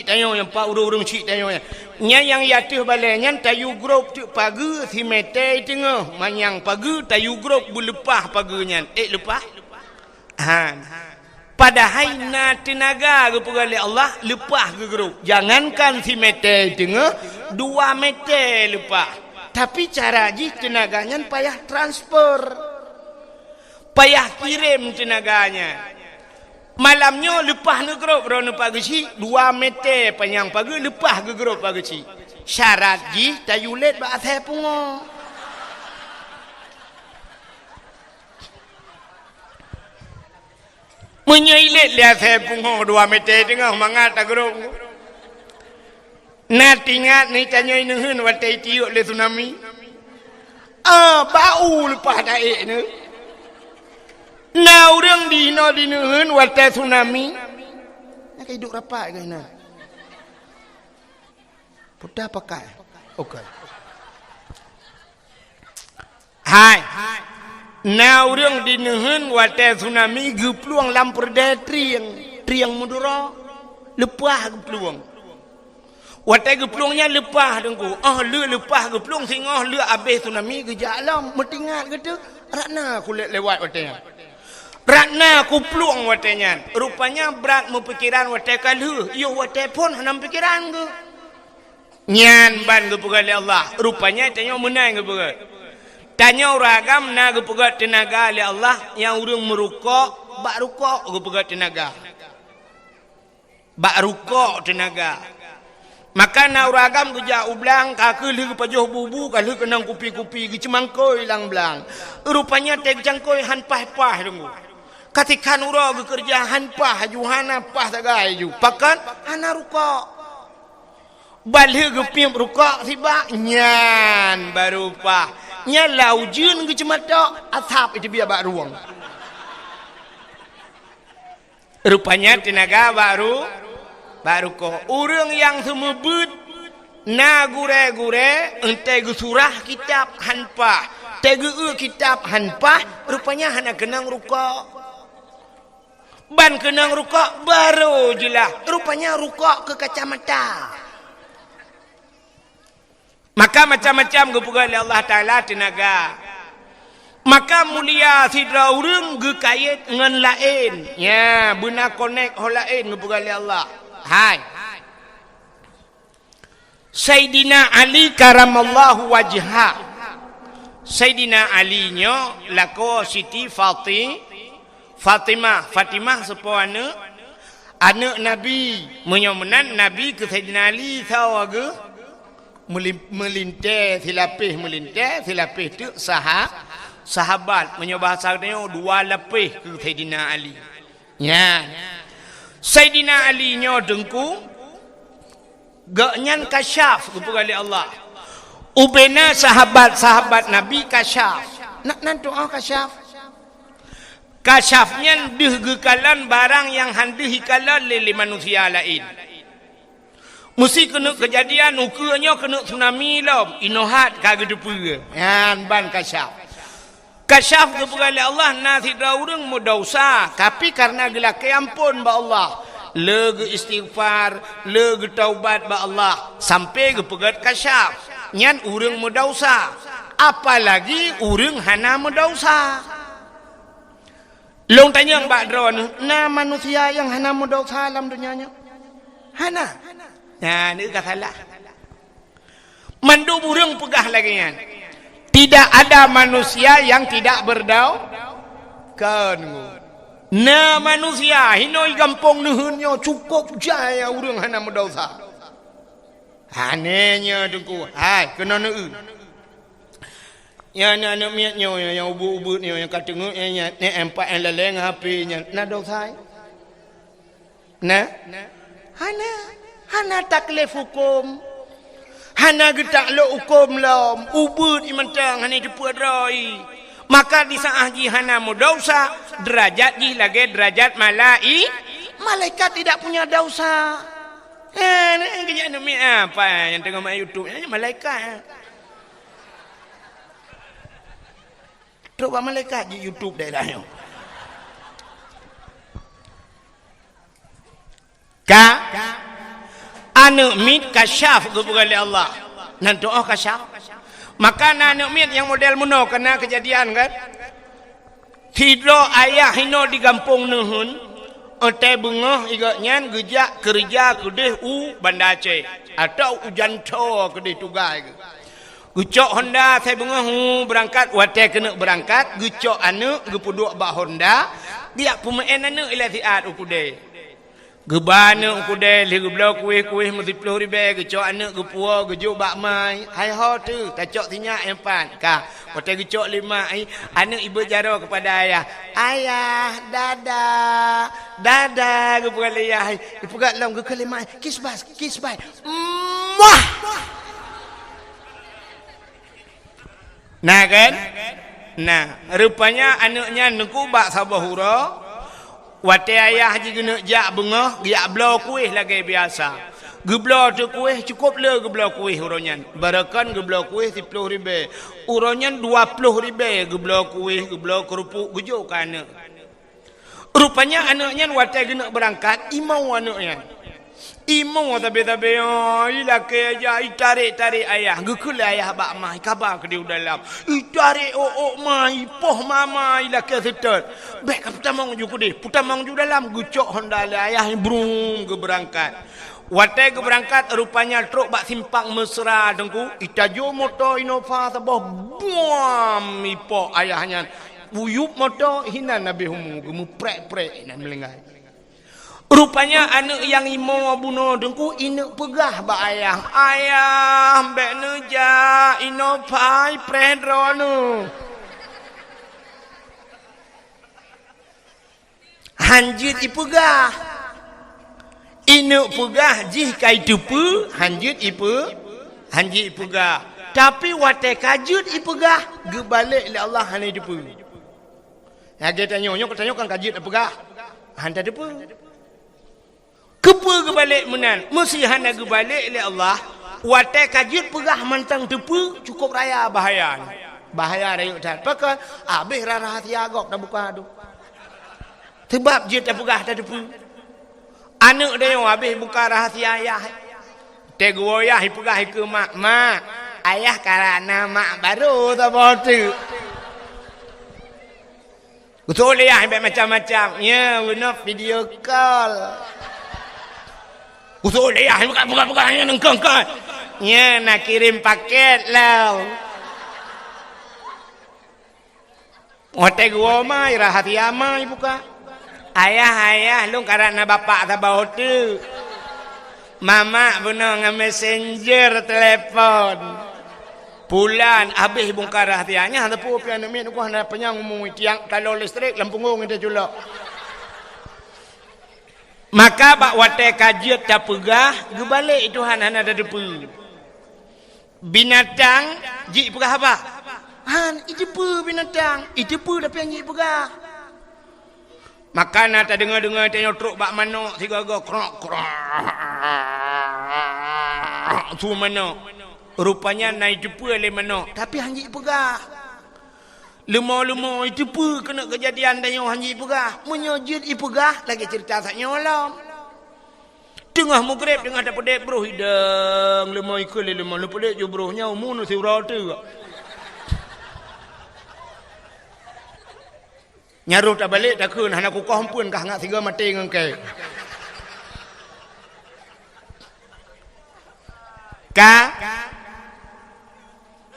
tayo yang pak urang-urang syik tayo nya yang yatuh balai nyan tayu grup tu pagi si mete tengah manyang pagi tayu grup bulepah pagi nyan lepah padahal na tenaga kepada Allah lepah ke grup jangankan si meter tengah 2 meter lepah tapi cara ji tenaganya payah transfer payah kirim tenaganya malamnya lepah ke grup berapa pagi 2 meter panjang pagi lepah ke grup pagi syarat ji tayulet bak saya pungo menyailit lihat saya pungo 2 meter tengah mangat agrong na tingat ni tanya inuhun watai tiuk le tsunami bau lepas daik ni na urang dino dinuhun watai tsunami nak hidup rapat ke na pudah pakai okey hai na urang dinuhun watai tsunami gepluang lam perdetri yang triang mudura lepas ke peluang watai ke peluangnya lepas dengku lepas ke peluang singoh habis tsunami ke jalan metingat ke tu ratna aku lewat watainya ratna aku peluang watainya rupanya berat mempikiran watai kalu yo watai pun hanam pikiran ke nyan ban ke pegat Allah rupanya tanya menang ke pegat tanya uragam na ke pegat tenaga oleh Allah yang urang merukuk bak rukuk ke pegat tenaga bak rukuk tenaga maka na uragam ke jak ublang kake le ke pajoh bubu kale kenang kupi-kupi ke cemangkoi lang blang rupanya tek jangkoi han pah-pah dengu katikan ura ke kerja han pah juhana pah tagai ju pakan ana rukuk balik ke piam rukuk tiba nyan baru pah nyan laujun ke cemata atap itu biar bak ruang rupanya tenaga baru kok orang yang semebut na gure-gure ente ke surah kitab hanpah tege kitab hanpah rupanya hana kenang rukuk ban kenang rukuk baru jelah rupanya rukuk ke kacamata maka macam-macam kepugan Allah Ta'ala tenaga maka mulia sidra urang ge kait dengan lain ya benar connect ho lain kepugan Allah hai Sayyidina Ali karamallahu wajha Sayyidina Ali nyo lako Siti Fatimah sepuana anak Nabi menyomenan Nabi ke Sayyidina Ali tahu ke melintas silapih tu sahabat menyobahasanya dua lapih ke Sayyidina Ali ya Sayyidina Ali nyo dengku gaknyan kasyaf kepada Allah ubena sahabat Nabi kasyaf nak doa kasyafnya dihgekalan barang yang handih kalan lili manusia lain mesti kena kejadian ukurnya kena tsunami lah inohat kagak depu yan ban kasyaf kepada Allah nasi daurang mudausa tapi karena gelake ampun ba Allah leg istighfar leg taubat ba Allah sampai ke pegat kasyaf nyan urang mudausa apalagi urang hana mudausa long tanya mbak drone na manusia yang hana mudausa dalam dunianya hana nah ini salah mandu burung pegah lagi kan tidak ada manusia yang tidak kan na manusia hinoi gampong nuhunnya cukup jaya urang hana mudausa hanenya dengku hai kena neu ya anak miatnya yang ubut-ubut ni yang kata ngutnya ni empat yang leleng HP-nya na dosa na hana taklif hukum hana getak lo hukum lom ubud imantang hana depu adrai maka di saah ji hana mudausa derajat ji lagi derajat malaikat tidak punya dosa kerja ni apa yang tengok main YouTube ni malaikat coba malaikat di YouTube dah lah anak mit kasyaf kepada Allah nan doa kasyaf maka anak mit yang model muno kena kejadian kan hidro ayah hino di kampung nuhun ote bengah igaknya gejak kerja kedeh Banda Aceh atau ujan co kedeh tugai gucok Honda saya bengah berangkat wate kena berangkat gucok anak gepuduk bak Honda dia pemain anak ilatiat ukude gebana ukude li geblau kuih mesti 10,000 gucok anak gepua gejuk bak mai hai ho tu tacok tinyak empan ka wate gucok 5 anak ibu jaro kepada ayah dada gepugal ayah gepugal lam gekelima kiss bye muah nah kan nah rupanya anaknya nengku bak sabahura wate ayah ji gena jak bengah giak blau kuih lagi biasa geblau tu kuih cukup le geblau kuih uronyan barakan geblau kuih 10,000 uronyan 20,000 geblau kuih geblau kerupuk gejuk kan Rupanya anaknya watai kena berangkat, imau anaknya. Imau tabe-tabe, ilake aja, tarik ayah. Gekul ayah bak mah, kabar ke dia dalam. Tarik mah, poh mama, ilake setel. Baik, putamang juga deh. Putamang juga dalam, gucok honda ayah, brum ke berangkat. Watai ke berangkat, rupanya truk bak simpang mesra dengku. Itajo motor Innova tabah, buam, ipoh ayahnya. Buyup motor, hina Nabi Humu, gemu prek-prek, dan melengah. Rupanya anak yang imau abuno dengku inak pegah ba ayah. Ayah mbak neja ino pai predrono. Hanjit ipegah. Inak pegah jih kai tupu hanjit hanjit ipegah. Tapi watai kajut ipegah gebalik le Allah hanai tupu. Ya kita tanya kan kajut ipegah. Hanta tupu. Kepa ke balik menan mesti hana ke balik oleh Allah watai kajut pegah mantang tepu cukup raya bahaya raya tak pakai habis rara hati agak dah buka tu sebab dia tak pegah tak tepu anak dia yang habis buka rahasia ayah tegur ayah pegah ke mak ayah karena mak baru tak boleh betul ayah macam-macam ya guna video call usul dia buka yang nengkang kan. Ya nak kirim paket lah. Hotel gua mah rahat ya mah buka. Ayah lu karena bapak tak bawa tu. Mama benar dengan messenger telefon. Pulan habis bongkar rahatianya ada pu pian mi ku hana penyang ngomong tiang kalau listrik lampunggung itu julak. Maka bak watai kajiat tak pegah gebalik Tuhan hana ada depu binatang ji pegah apa han idepu binatang idepu tapi yang ji pegah makan tak dengar tanya truk bak manok tiga krok tu manok rupanya naik depu oleh manok tapi han ji pegah lemah itu pun kena kejadian dan yang hanji pegah menyojud ipegah lagi cerita tak nyolam tengah maghrib tengah dapat dek bro hidang lemah ikut lemah lupa dek jo bro nya umun si rata nyaruh tak balik tak kun hana ku kompun kah ngak tiga mati ngengke ka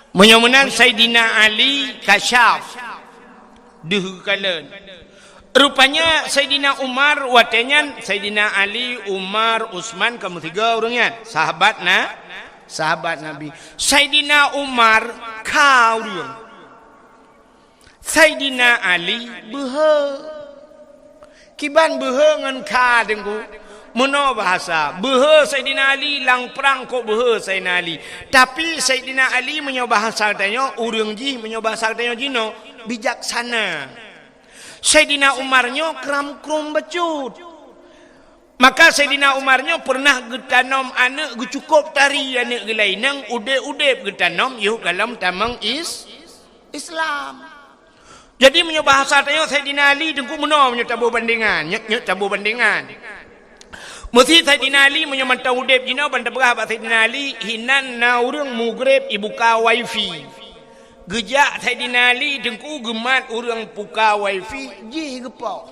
menyamunan Sayyidina Ali kasyaf duh kalen rupanya Sayyidina Umar watenya Sayyidina Ali Umar Utsman kamu tiga orangnya sahabat Nabi Sayyidina Umar kau dia Sayyidina Ali behe kiban behe ngan ka dengku Meno bahasa behe Sayyidina Ali lang perang kok behe Sayyidina Ali tapi Sayyidina Ali menyo bahasa tanya urang ji menyo bahasa tanya jino bijaksana Sayyidina Umarnyo kram-krum becut maka Sayyidina Umarnyo pernah getanom anak gucukup tari anak gelainang ude-ude getanom yuk dalam tamang Islam jadi menyo bahasa tanya Sayyidina Ali dengku meno menyo tabu bandingan nyek tabu bandingan Mesti Sayyidina Ali menyamantau udep jina banda berah pak Sayyidina Ali hinan na urang mugrib ibuka wifi. Gejak Sayyidina Ali dengku gemat urang buka wifi ji gepau.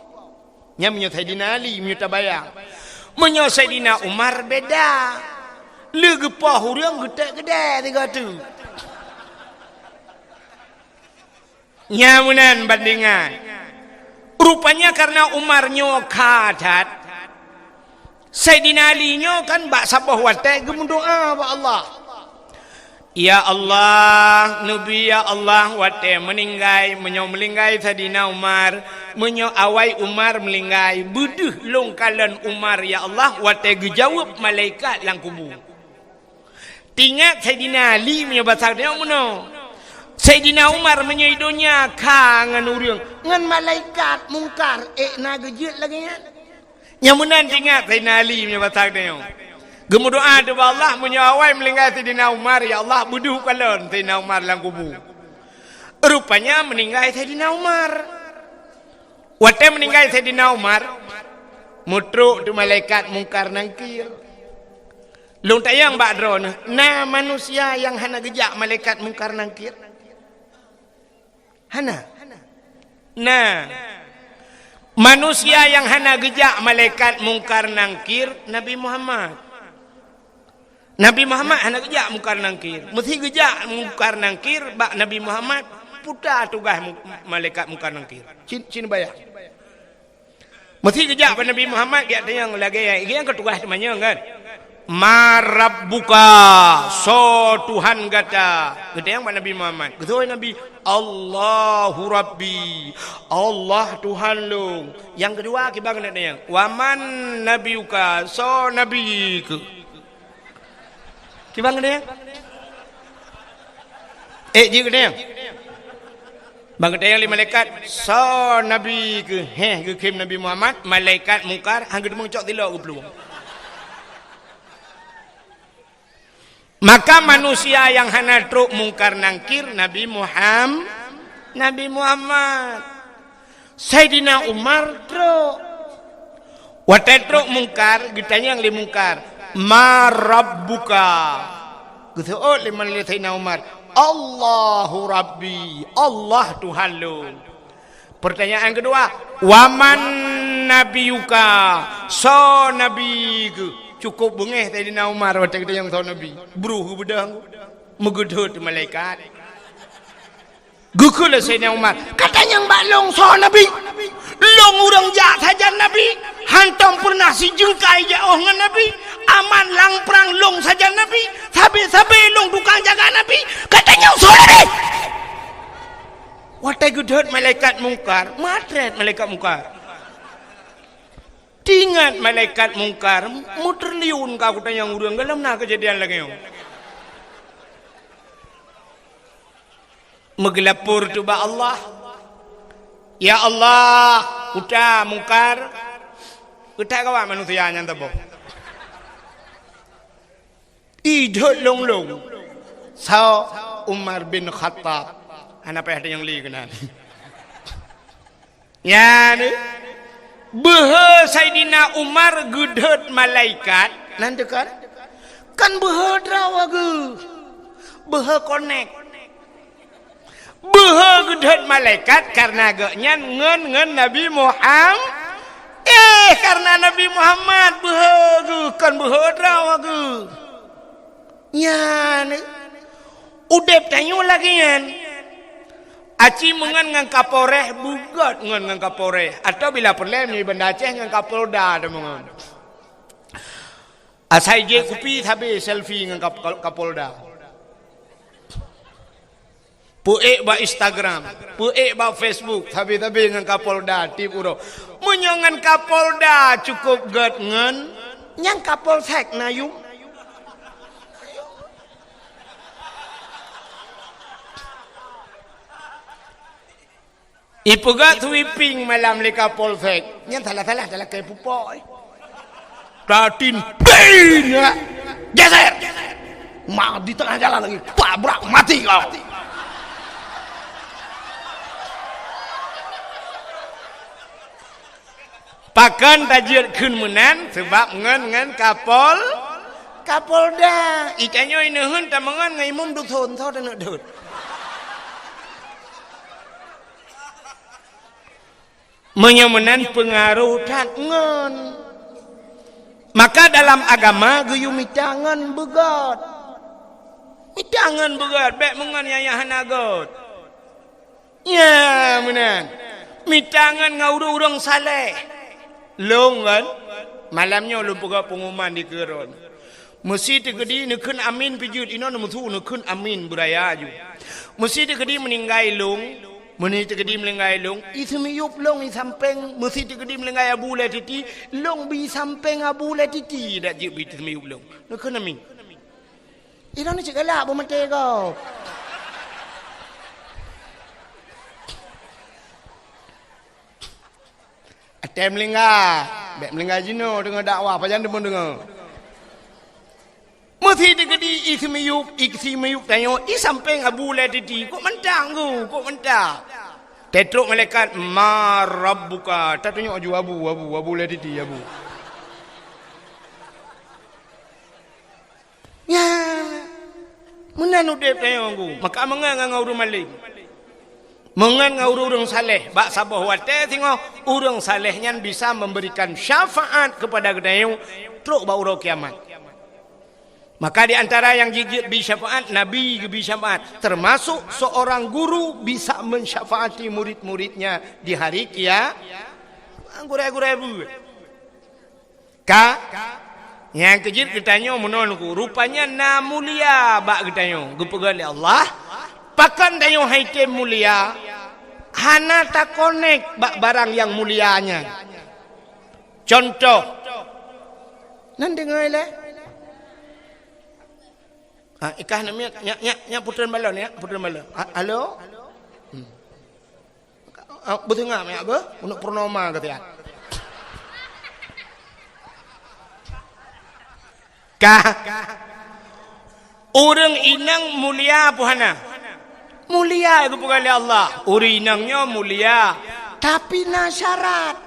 Nya menyo Sayyidina Ali menyo tabayang. Menyo Sayyidina Umar beda. Le gepau urang gede-gede tiga tu. Nya munan bandingan. Rupanya karena Umarnyo kadat Sayyidina Ali nyo kan bak sabah watai gemu doa ba Allah. Ya Allah, Nabi ya Allah watai meninggai menyo melinggai Sayyidina Umar, menyo awai Umar melinggai buduh longkalan Umar ya Allah watai gejawab malaikat lang kubur. Tingat Sayyidina Ali menyo basar dia mono. Sayyidina Umar menyo idonya kangen urang ngan malaikat mungkar na gejut lagi nya. Nyamunan ingat Sayyidina Ali punya batak dia. Gemu doa tu Allah menyawai melingkai Sayyidina Umar ya Allah buduh kalon Sayyidina Umar lang kubur. Rupanya meninggal Sayyidina Umar. Waktu meninggal Sayyidina Umar, mutruk tu malaikat mungkar nangkir. Long tayang bakdro na manusia yang hana gejak malaikat mungkar nangkir. Hana. Nah. Manusia yang hana gejak malaikat mungkar nangkir Nabi Muhammad. Nabi Muhammad hana gejak mungkar nangkir. Mesti gejak mungkar nangkir bak Nabi Muhammad putar tugas malaikat mungkar nangkir. Cina bayar. Mesti kejap pada Nabi Muhammad dia tanya lagi yang ketugas temannya kan. Marabbuka so Tuhan kata. Kata yang pada Nabi Muhammad. Kata Nabi Allahu Rabbi. Allah Tuhan lu. Yang kedua kita kena tanya. Waman nabiuka so nabiku. Kita kena dia kena bang kata yang malaikat so nabi ke ke kim Nabi Muhammad malaikat mungkar hang gedung cok tilok ke peluang. Maka manusia yang hana truk mungkar nangkir Nabi Muhammad. Sayyidina Umar truk. Wate truk mungkar ditanya yang li mungkar marabbuka. Gitu oh liman li Sayyidina Umar. Allahu Rabbi, Allah Tuhan lu. Pertanyaan kedua, waman nabiyuka, so nabi ke. Cukup bengeh tadi na Umar waktu kita yang so nabi. Beruh bedang, megedut malaikat. Gukul Sayyidina Umar. Katanya mbak long so nabi. Long urang jak saja nabi. Hantam pernah si jengkai jauh dengan nabi. Aman lang perang long saja nabi. Sabi long tukang jaga nabi. Katanya so nabi. Watai gedut malaikat mungkar. Matret malaikat mungkar. Tingat malaikat mungkar. Muter liun kau kutanya urang. Dalam nak kejadian lagi yang. Megelapur tu ba Allah. Ya Allah, udah mungkar. Udah kawan manusia yang tabo. Idut long. Sao Umar bin Khattab. Anak ada yang li kenal. Ya ni. Behe Sayyidina Umar gedut malaikat. Nanti kan? Kan behe drawa ge. Behe connect. Behe gedut malaikat karena agaknya ngen Nabi Muhammad. Karena Nabi Muhammad behe ge. Kan behe drawa ge. Ya ni. Udep tanya lagi kan. Aci mengan ngan Kapolres bugat ngan Kapolres atau bila perlu ni benda Aceh ngan Kapolda ada mengan. Asai je kupi tapi selfie ngan Kapolda. Puek ba Instagram, puek ba Facebook tapi ngan Kapolda tip uro. Menyangan Kapolda cukup gat ngan yang Kapolsek na yung. Ipugat sweeping malam leka polsek. Yang salah kayak pupok. Datin pin ya. Geser. Mak di tengah jalan lagi. Tabrak mati kau. Pakan tajir kun menan sebab ngan Kapolda. Ikannya ini hun tamangan ngai mum duk thon thau dan dut. Menyamanan pengaruh tangan. Maka dalam agama geyu mitangan begat. Mitangan begat bek mengan yayahan agot. Ya menan. Mitangan ngau urang saleh. Long kan malamnya lu buka pengumuman di keron. Mesti tegedi nekun amin pijut ino mutu nekun amin beraya aju. Mesti tegedi meninggai long. Meni tegedi melenggai long, ismiyup long i sampeng, mesti tegedi melenggai abu le titi, long bi sampeng abu le titi dak jip bi ismiyup long. Nak kena mi. Ira ni cakap bo mate kau. Atem melenggai, bek melenggai jino dengar dakwah pajan demun dengar. Mesti tegedi ismiyup tanyo i sampeng abu le titi, kok mentang ku, kok mentang. Tetruk malaikat ma rabbuka. Tak tunjuk abu lediti abu. Ya. Menan udip tanya aku. Maka mengan ngau urang maling. Mengan ngau urang saleh. Bak sabah wate tengok urang salehnya bisa memberikan syafaat kepada gedayung truk bau urang kiamat. Maka di antara yang gigit bi syafaat, Nabi bi syafaat. Termasuk seorang guru bisa mensyafaati murid-muridnya di hari kiamat. Gurai-gurai bu. Yang kejit kitanya menonku. Rupanya na mulia bak kitanya. Gepegal Allah. Pakan tayo haitem mulia. Hana tak connect bak barang yang mulianya. Contoh. Nan dengar le. Ikah namanya nya putran balon ya, putran balon. Halo? Betul ngam ya, be? Untuk purnama kata ya. Orang inang mulia puhana. Mulia itu bukan oleh Allah. Orang inangnya mulia, tapi na syarat.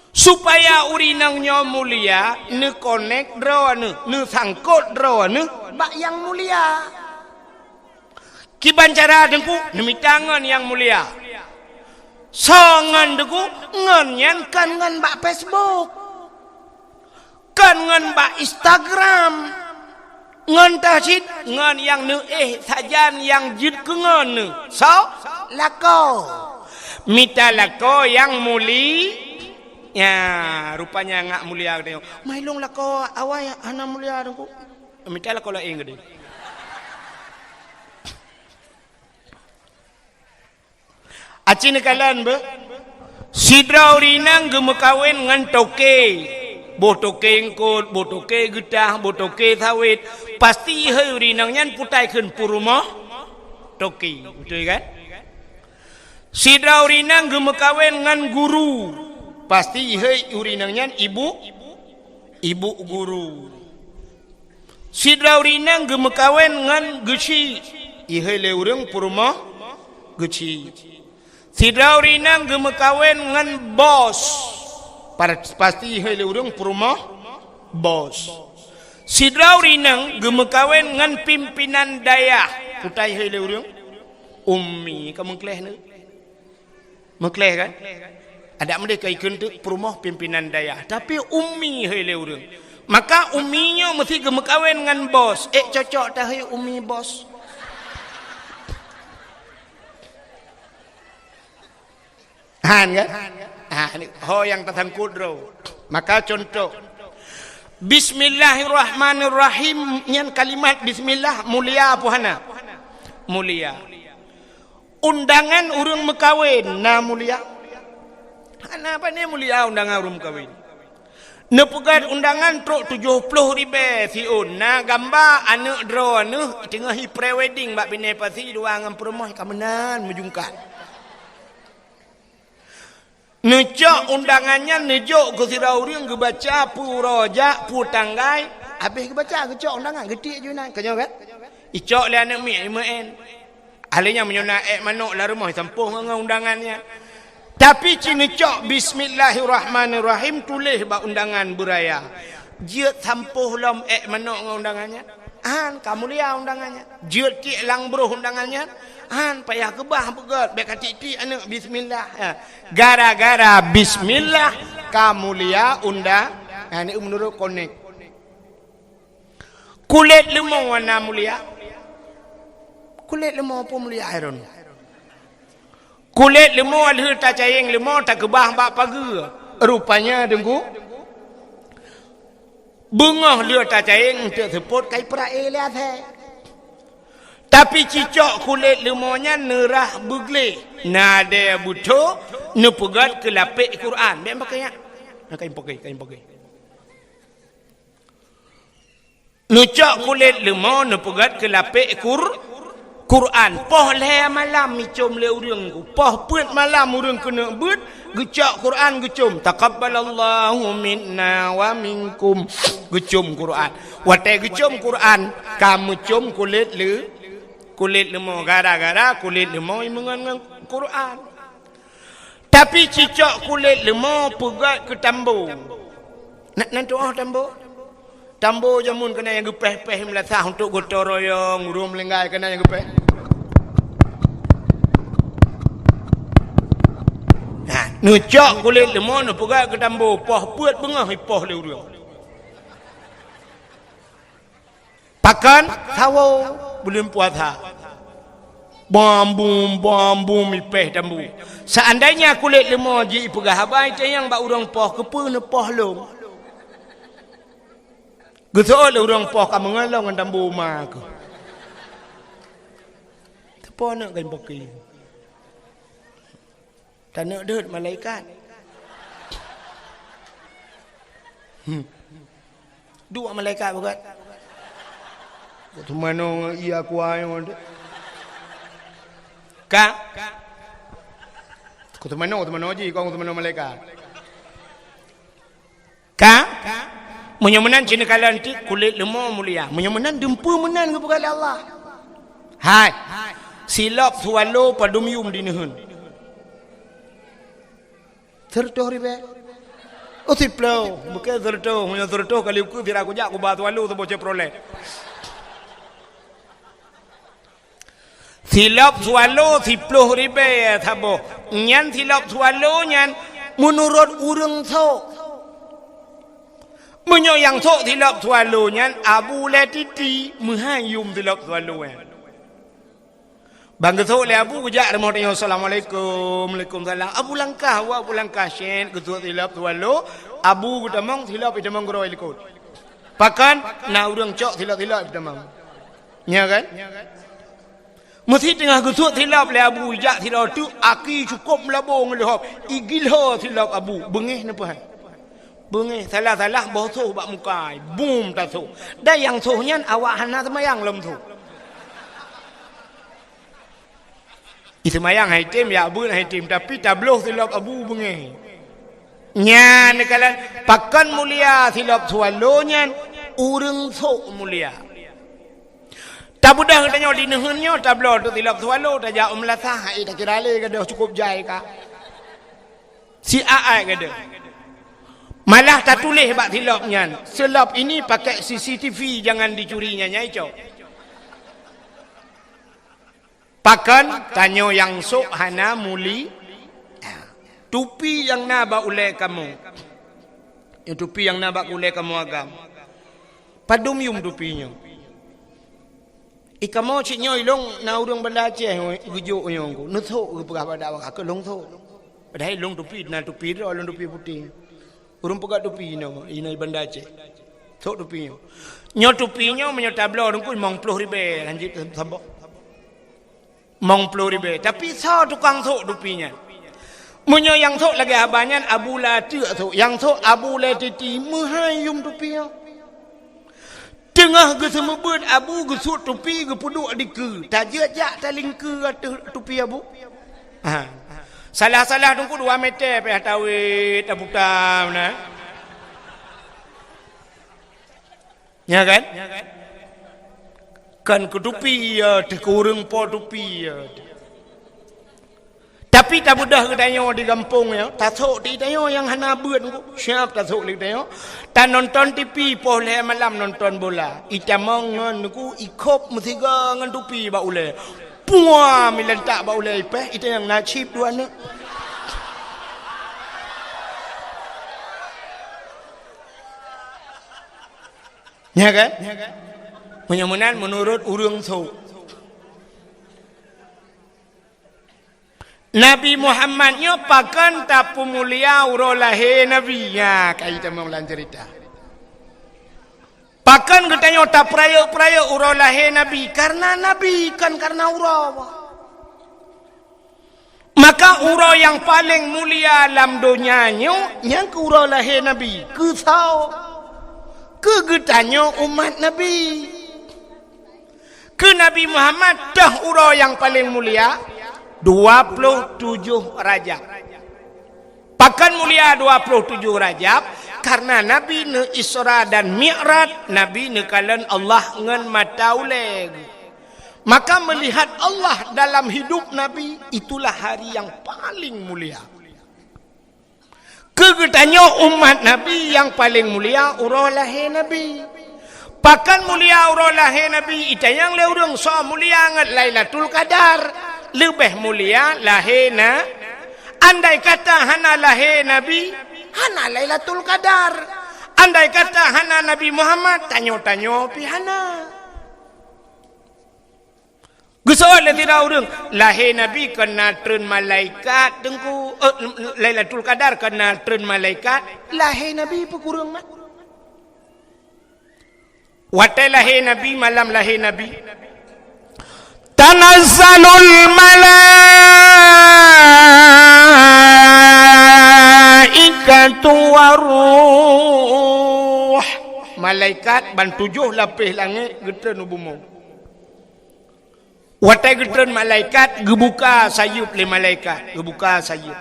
Supaya urinangnya mulia, ne connect draw ne sangkut draw ne bak yang mulia. Kiban cara dengku demi tangan yang mulia. Songan dengku ngan kan ngan bak Facebook. Kan ngan bak Instagram. Ngan tasid ngan yang ne sajan yang jid ke ngan ne. So lako. Mita lako yang muli. Ya, rupanya ngak mulia dia. Mailong lah kau awak ana mulia dengku. Minta lah kau lah ing gede. Aci nekalan be. Sidra urinang gemekawin ngan toke. Boh toke engkot, boh toke getah, boh toke sawit. Pasti he urinang nyan putai keun purumah toke. Betul kan? Sidra urinang gemekawin ngan guru. Pasti ihai urinangnya ibu guru. Sidra urinang gemekawen ngan geci. Ihai le urang purma geci. Sidra urinang gemekawen ngan bos. Pasti ihai le urang purma bos. Sidra urinang gemekawen ngan pimpinan daya. Putai ihai le urang ummi. Kamu keleh ne? Mekleh kan? Ada mereka ikut perumah pimpinan daya. Tapi ummi hele urang. Maka umminya mesti gemekawin dengan bos. Cocok dah hai ummi bos. Han kan? Ho yang tersangkut ro. Maka contoh. Bismillahirrahmanirrahim. Nyan kalimat bismillah mulia puhana. Mulia. Undangan urang mekawin na mulia. Ana apa ni mulia undangan urang kawin. Nepegat undangan truk 70 ribu siun. Na gambar anak draw anu tengah pre-wedding bak bini pasi dua ngam perumah kamenan menjungkat. Necok undangannya nejok ke sirau urang ke baca puroja putanggai habis ke baca kecok undangan getik je nak kanyo kan. Icok le anak mi imen. Ahlinya menyona manuk la rumah sampuh ngau undangannya. Tapi cini cok bismillahirrahmanirrahim tulis bak undangan beraya. Jiat sampuh lam manuk ngau undangannya. Han kamu lihat undangannya. Jiat tik lang bro undangannya. Han payah kebah begat bek katik-tik anak bismillah. Gara-gara bismillah kamu lihat undang. Ini menurut konek. Kulit lemau warna mulia. Kulit lemau apa mulia iron. Kulit lemau ada tak cayeng lemau tak kebah bak pagi. Rupanya dengku. Bengah dia tak cayeng untuk seput kai perae lihat hai. Tapi cicok kulit lemaunya nerah begle. Nada buto nepegat ke lapik Quran. Biar pakainya. Kain pakai. Nucak kulit lemau nepegat ke lapik Quran. Poh le malam micum le urang ku. Poh put malam urang kena but gecak Quran gecum. Taqabbalallahu minna wa minkum. Gecum Quran. Watai gecum Quran, kamu cum kulit lemau gara-gara kulit lemau mengan Quran. Tapi cicak kulit lemah pegat ke tambo. Nak doa tambo? Tambo jamun kena yang gepeh-peh melasah untuk gotong royong, urung melenggai kena yang gepeh. Nucak kulit lemah nu pegat ke tambo, poh puat bengah poh le urang. Pakan tawo belum puasa. Bambum ipeh tambo. Seandainya kulit lemah ji pegah habai tayang ba urang poh kepe ne poh long. Geto le urang poh ka mengalong ngan tambo ma ke. Tepo nak kan baki. Tanah deut malaikat. Dua malaikat bukan? Tu mana ia kuai on. Ka? Ku tu mana ji kau tu mana malaikat. Ka? Menyemenan cina kalan ti kulit lemah mulia. Menyemenan dempu menan ke kepada Allah. Hai. Silap sualo padum yum dinehun. Tertoh ribe. Oh tiplau, bukan tertoh, punya tertoh kali aku biar aku jak aku batu alu tu bocah proleh. Silap sualo tiplau ribe thabo. Nyan silap sualo nyan menurut urang so. Menyo yang so silap sualo nyan Abu Latiti menghayum silap sualo nyan. Bang ketua le Abu kejak remah tanya assalamualaikum, waalaikumsalam. Abu langkah syen ketua tilap tualo. Abu kutamang tilap itamang goro ikut. Pakan na urang cok tilap itamang. Nya kan? Mesti tengah ketua tilap le Abu jak tilap tu aki cukup melabung lehop. Igilho tilap Abu bengih napa? Bengih salah bosoh bak mukai. Boom taso. Da yang sohnyan awak hana semayang lem tu. Semayang hai tim ya Abu hai tim tapi tabloh silap Abu bengih. Nyan kalan pakan mulia silap sualo nyan urang sok mulia. Tabudah tanya di nehennya tabloh tu silap sualo ta ja umlasah ai tak kira le gadah cukup jai ka. Si ai gadah. Malah tak tulis bak silap nyan. Silap ini pakai CCTV jangan dicurinya nyai cok. Pakan tanya yang sok hana muli tupi yang naba ulai kamu. Yang tupi yang naba ulai kamu agam. Padum yum tupinya. Ikamo ciknya ilong na urang banda Aceh gujuk nyong ko. Nu thok ke pegah pada awak ke long thok. Padahal long tupi na tupi ro long tupi putih. Urang pegah tupi nya ina banda Aceh. Thok tupinya. Nyo tupinya menyo tablo urang ku 50,000 lanjut sambok. Mong 10,000 tapi sao tukang thok dupinya munyo yang thok lagi abanyan Abu Lati thok yang thok Abu Latiti menghayum dupinya tengah ge semebut Abu ge sut tupi ge puduk dike tajak taling ke tupi Abu salah tunggu 2 meter pe tawit tabutam na ya kan kan ketupi ya dikurung po tupi ya. Tapi tak mudah kedayo di kampung ya. Tasuk di dayo yang hana beut ku. Siap tasuk di dayo. Tak nonton TV boleh malam nonton bola. Itamang ngan ku ikop mestiga ngan tupi ba ule. Puah milentak ba ule ipeh itu yang nasib dua ne. Ya kan? Menyemenan menurut urang so. Nabi Muhammad nyo pakan tapu mulia urolahe Nabi ya kaita maulan cerita. Pakan katanya tak praya urolahe Nabi karena Nabi kan karena urawa. Maka ura yang paling mulia dalam dunia nyo yang ke urolahe Nabi kesau kegetanyo umat Nabi. Ke Nabi Muhammad dah ura yang paling mulia 27 Rajab. Pakan mulia 27 Rajab karena Nabi ne Isra dan Mi'raj, Nabi ne kalan Allah ngan matauleng. Maka melihat Allah dalam hidup Nabi, itulah hari yang paling mulia. Kegetanya umat Nabi yang paling mulia urang lahir Nabi. Pakan mulia urang lahir Nabi, ita yang leurung so mulia ngat Lailatul Qadar. Lebih mulia lahirna. Andai kata hana lahir Nabi, hana Lailatul Qadar. Andai kata hana Nabi Muhammad, tanyo-tanyo pi hana. Gusoal tidak urang lahir Nabi kena tren malaikat dengku Lailatul Qadar kena tren malaikat lahir Nabi pekurang mat. Watai lahir Nabi malam lahir Nabi tanazzalul malaikatu waruh, malaikat ban 7 lapis langit getren bumi. Watai getren malaikat gebuka sayup le malaikat, gebuka sayup.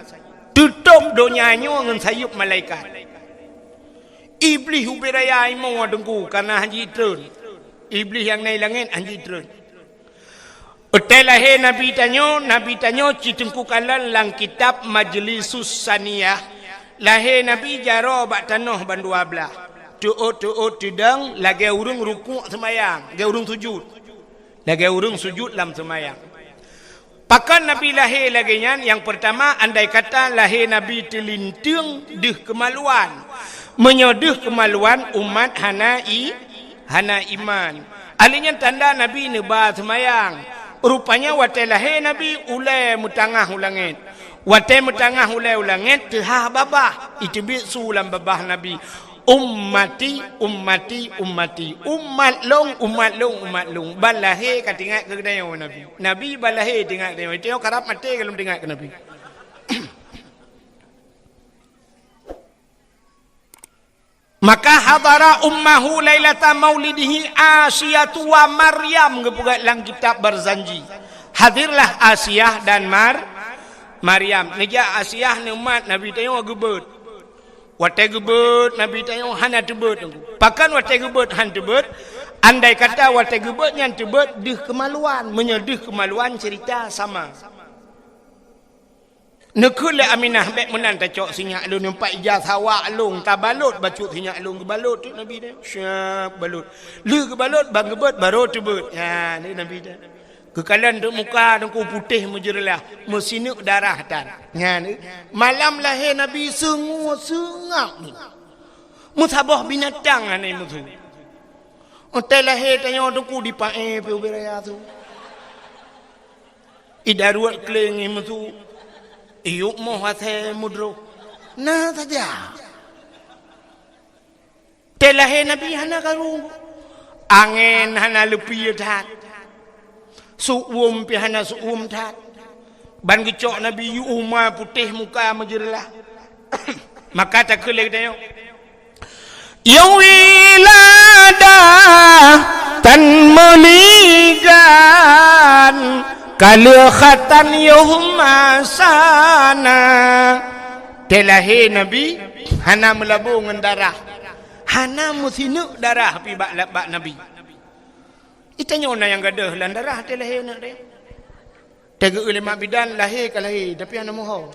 Tutup donyanya dengan sayup malaikat. Iblis ubiraya imo dengku karena haji tren. Iblis yang naik langit haji tren. Utai lahir Nabi tanyo citengku kalan lang kitab Majlisus Saniyah. Lahir Nabi jaro bak tanah ban 12. Tuut tudang lagi urung rukuk semayang, lagi urung sujud. Lagi urung sujud dalam semayang. Pakan Nabi lahir lagi yang pertama, andai kata lahir Nabi terlinting deh kemaluan. Menyodeh kemaluan umat hana iman. Alinya tanda Nabi neba semayang. Rupanya watai lahir Nabi ulai mutangah ulangit. Watai mutangah ulai ulangit tehah babah. Itu bisu ulang babah Nabi. Ummati umat long balahir kat ingat ke kedaya Nabi balahir tengok dia tengok karap mati kalau tengok ke Nabi. Maka hadara ummahu lailata maulidihi Asiyatu wa Maryam gepugat lang kitab berzanji. Hadirlah Asiyah dan Maryam. Neja Asiyah ni umat Nabi tengok gebet. Watai gebet Nabi tengok hana tebet. Pakan watai gebet han tebet. Andai kata watai gebet yang tebet deh kemaluan, menyedih kemaluan cerita sama. Nekule Aminah bek menan tacok sinyak lu nampak ijaz hawa long tabalut bacut sinyak long kebalut tu Nabi dia. Syap balut. Lu kebalut bang gebet baru tebet. Ya ni Nabi dia. Kekalan tu muka dengku putih menjerlah, mesinuk darah tar. Ya ni. Malam lahir Nabi sengap ni. Musabah binatang ni musuh. Ontai lahir tanya dengku di pae pe ubiraya tu. Idaruat keling musuh. Iyuk moh hati mudro. Nah saja. Telahir Nabi hana karung. Angin hana lepi tat. Su'um pi hana su'um tat. Ban gecok Nabi yu umar putih muka menjerlah. Maka tak kelek dia. Yawilada tan meligan kalikhatan yuhma sana. Telahir Nabi hana melabur dengan darah. Hana musinuk darah pi bak Nabi. Itanya orang yang gadah lan darah telahir nak dia. Tega ulama bidan lahir ke lahir tapi hana moho.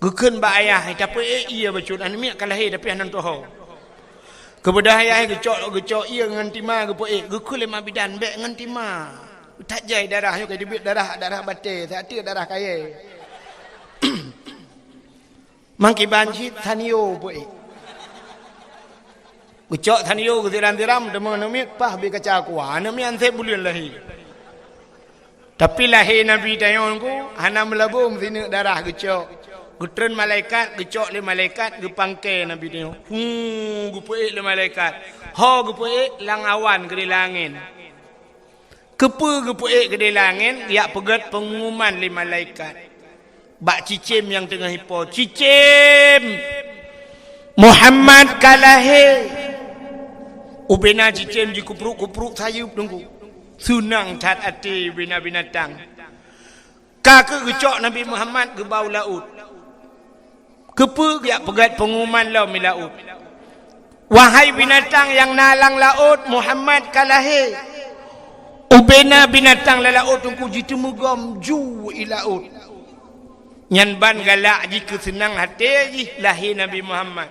Geken bak ayah tapi ia bacut anu miak ke lahir tapi hana toho. Kebedah ayah gecok ia dengan timah gepo geken ulama bidan bek dengan timah. Tak jai darahnya kayak dibit darah batil, tak ada darah kaya. Mangki banjit tanio boy. Gecok tanio getiram-tiram demang namik pah be kaca kuah, nami ante bulian lahir. Tapi lahir Nabi tayonku hana melabung sini darah gecok. Getren malaikat gecok le malaikat gepangke Nabi tayo. Gepoek le malaikat. Ho gepoek lang awan ke langit. Gepoek ke langit, ya pegat pengumuman le malaikat. Bak cicim yang tengah hipo. Cicim Muhammad kalahir. Ubena cicim ji kupruk sayup tunggu. Sunang tat ati bina binatang. Kakak gecok Nabi Muhammad ke bau laut. Kepe ya pegat pengumuman lau mi laut. Wahai binatang yang nalang laut, Muhammad kalahir. ubena binatang lalaut tungku jitemu gom ju ilaut nyan ban galak jika senang hati ji lahir Nabi Muhammad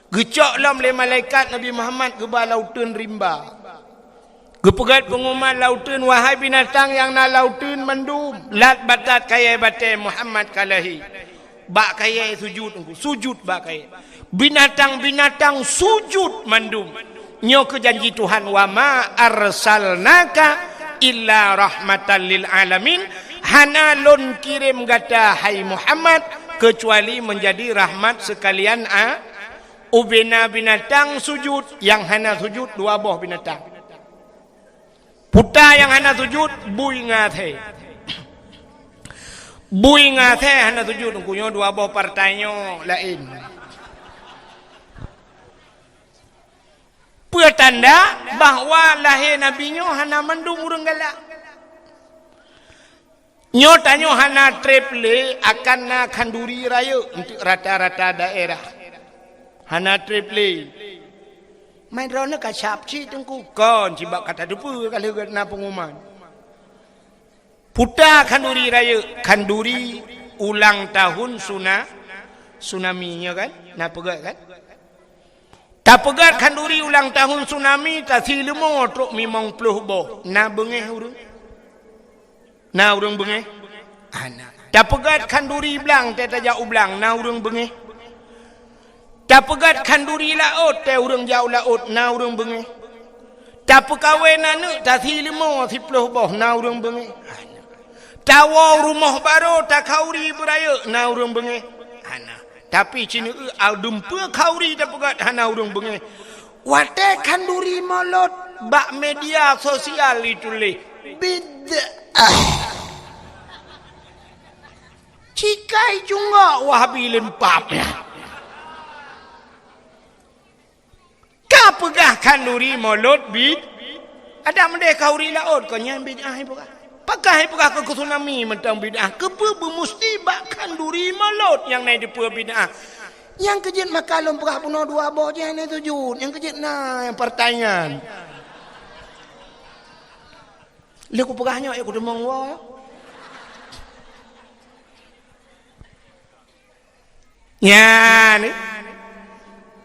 gecok lam le malaikat Nabi Muhammad ke lautan rimba gepegat pengumuman lautan wahai binatang yang na lautan mandum lat batat kaya batai Muhammad kalahi bak kaya sujud sujud bak kaya binatang-binatang sujud mandum nyo ke janji Tuhan wa ma arsalnaka illa rahmatan lil alamin hana lon kirim gata hai Muhammad kecuali menjadi rahmat sekalian ubena binatang sujud yang hana sujud dua buah binatang puta yang hana sujud bui ngathe bui ngathe hana sujud kunyo dua buah partainya lain petanda bahawa lahir Nabi nyo hana mandung urang galak. Nyo tanyo hana triple akan na kanduri raya untuk rata-rata daerah. Hana triple. Main rona kacap ci tengku kon cibak kata depu kalau na pengumuman. Puta kanduri raya, kanduri ulang tahun tsunami-nya kan? Na pegat kan? Tak pegat kanduri ulang tahun tsunami tak silemo truk mimong puluh boh. Na bengeh urang. Na urang bengeh. Ana. Tak pegat kanduri belang teh tajak ublang na urang bengeh. Tak pegat kanduri laut teh urang jauh laut na urang bengeh. Tak pekawen anu tak silemo 10 boh na urang bengeh. Ana. Tawa rumah baru tak kauri beraya na urang bengeh. Ana. Tapi cina dumpa kauri dah pegat hana urang bengeh. Wate kanduri molot bak media sosial itu le. Bid'ah. Cikai juga wahabi lempapnya. Ka pegah kanduri molot bid. Ada mendek kauri laut kau nyan bid'ah pegah. Pakai pegah ke tsunami mentang bid'ah. Kepa bermusti bak kanduri molot yang naik depa bid'ah. Yang kejit makalum pegah puno dua boh je ni sujud. Yang kejit nah yang pertanyaan. Leku pegahnya aku demong wa. Ya ni.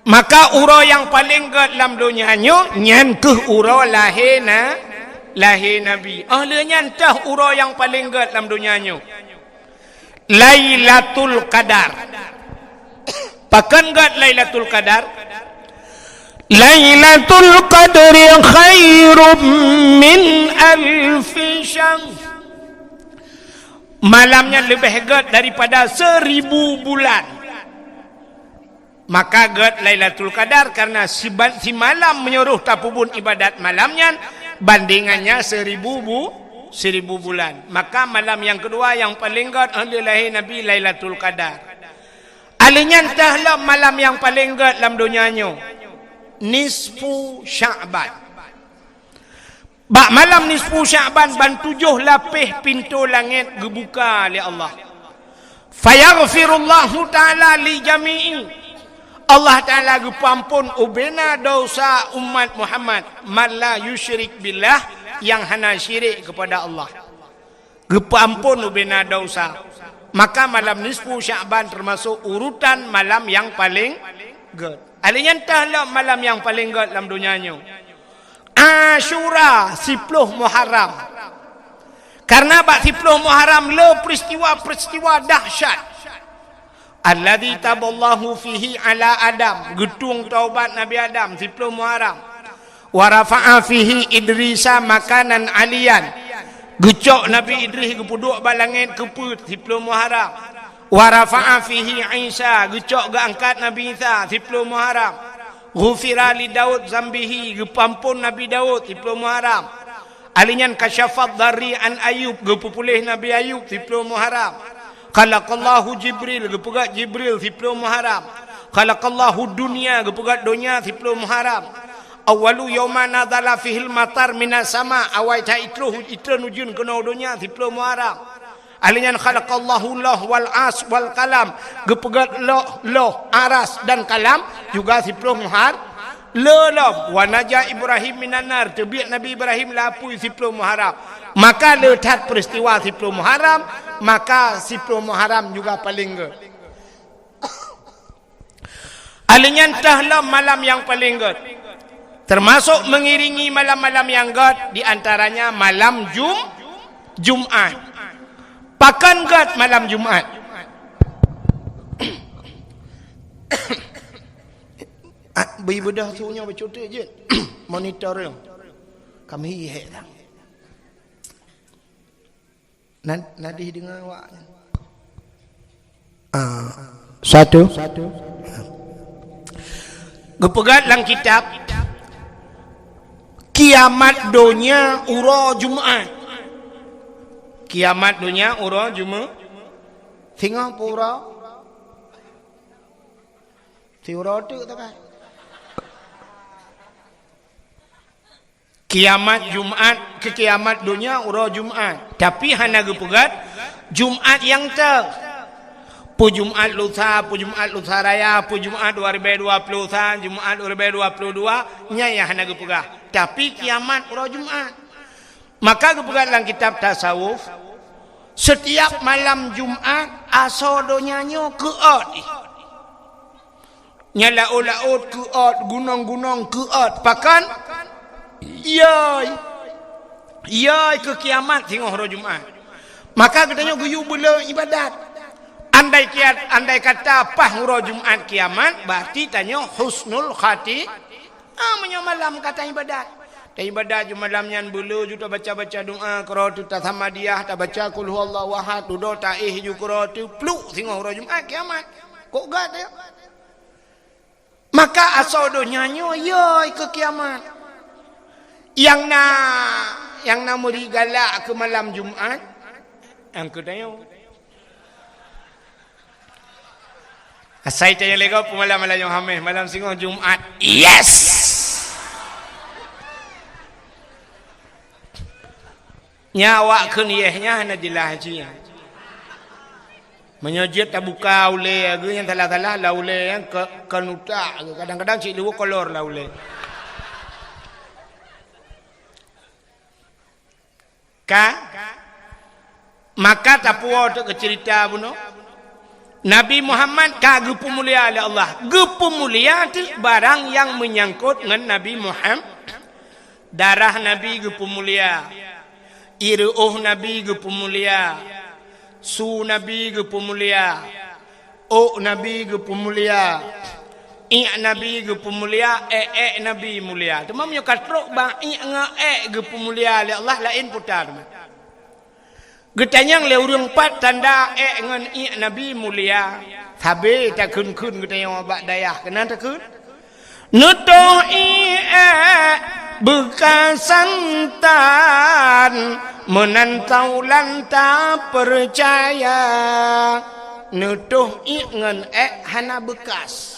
Maka uro yang paling gad dalam dunia nyo nyan ke uro lahir Nabi. Ahlnya entah uro yang paling gad dalam dunia nyo. Lailatul Qadar. Pakan gad Lailatul Qadar. Lailatul Qadri khairum min alfi syahr. Malamnya lebih gad daripada 1000 bulan. Maka gad Lailatul Qadar karena si malam menyuruh tapubun ibadat malamnya bandingannya 1000 bulan. Maka malam yang kedua yang paling gad adalah Nabi Lailatul Qadar. Alinya entahlah malam yang paling gad dalam dunianya. Nisfu Sya'ban. Bak malam nisfu Sya'ban ban 7 lapis pintu langit gebuka oleh Allah. Fayaghfirullahu ta'ala li jami'i. Allah Ta'ala gepampun ubena dosa umat Muhammad man la yusyrik billah yang hana syirik kepada Allah. Gepampun ubena dosa. Maka malam nisfu Sya'ban termasuk urutan malam yang paling gad. Alinya entahlah malam yang paling gad dalam dunianya. Asyura 10 Muharram. Karena bak 10 Muharram le peristiwa dahsyat. Alladzi taballahu fihi ala Adam, getung taubat Nabi Adam 10 Muharram. Wa rafa'a fihi Idrisa makanan aliyan. Gecok Nabi Idris kepuduk balangit keput 10 Muharram. Wa rafa'a fihi Isa, gecok angkat Nabi Isa 10 Muharram. Ghufira li Daud zambihi, gepampun Nabi Daud 10 Muharram. Alinyan kasyafat dari an Ayub, gepupulih Nabi Ayub 10 Muharram. Khalaqallahu Jibril, gepegat Jibril 10 Muharram. Khalaqallahu dunia, gepegat dunia 10 Muharram. Awalu yawma nadala fihil matar minas sama, awai ta itruh itran ujun kena dunia 10 Muharram. Alinya khalaqallahu lah wal as wal kalam, gepegat loh aras dan kalam juga 10 Lelom wa najah Ibrahim minan nar, tebiak Nabi Ibrahim lapui 10 Muharram. Maka letat peristiwa 10 Muharram, maka 10 Muharram juga paling ke. Alinya entahlah malam yang paling god. Termasuk mengiringi malam-malam yang god, di antaranya malam Jumat. Pakan god malam Jumat. Bagi bedah suruhnya bercuti je. Monitor dia. Kami hihek tak. Nadih dengar awak. Satu. Gepegat dalam kitab Kiamat Dunia Ura Jumat. Kiamat Dunia Ura Jumat. Tengok pura. Tiura tu tak kan? Kiamat Jumat ke kiamat dunia ura Jumat. Tapi hana gepegat Jumat yang pu Jumat lusa, pu Jumat lusa raya, pu Jumat 2021, Jumat 2022 nya ya hana gepegat. Tapi kiamat ura Jumat. Maka gepegat dalam kitab tasawuf, setiap malam Jumat asodonya keot. Nya laut keot, gunung-gunung keot. Pakan Yai ke kiamat tengok hari Jumat. Maka katanya guyu bela ibadat. Andai kata apa hari Jumat kiamat, berarti tanya husnul khati. Menyo malam kata ibadat. Dan ibadat ju malamnya bela ju tak baca-baca doa, qiraatu tasamadiyah, tak baca qul huwallahu ahad, duduk taih ju qiraatu pluk tengok hari Jumat kiamat. Kok gad ya? Maka asal do nyanyo yai ke kiamat. Yang nak galak ke malam Jumat, yang kedanya. Saya tanya lagi apa malam yang hamil, malam singgah Jumat. Yes. Nyawa keniahnya hanya dilahaji. Menyajit tak buka oleh, yang salah-salah lah oleh, yang kenutak. Kadang-kadang cik luar kolor lah oleh. Maka tak puas ke cerita buno. Nabi Muhammad gepu mulia oleh Allah. Gepu mulia itu barang yang menyangkut dengan Nabi Muhammad. Darah Nabi gepu mulia. Iruh Nabi gepu mulia. Su Nabi gepu mulia. Nabi gepu mulia. Nabi gepu mulia, Nabi mulia. Temam yo katrok bang gepu mulia oleh Allah lain putar. Getanyang le urang pat tanda ngan Nabi mulia. Sabe tak kun getanyang bak dayah kena tak kun. Nuto bekas santan menantau lanta percaya. Nutuh ngan hana bekas.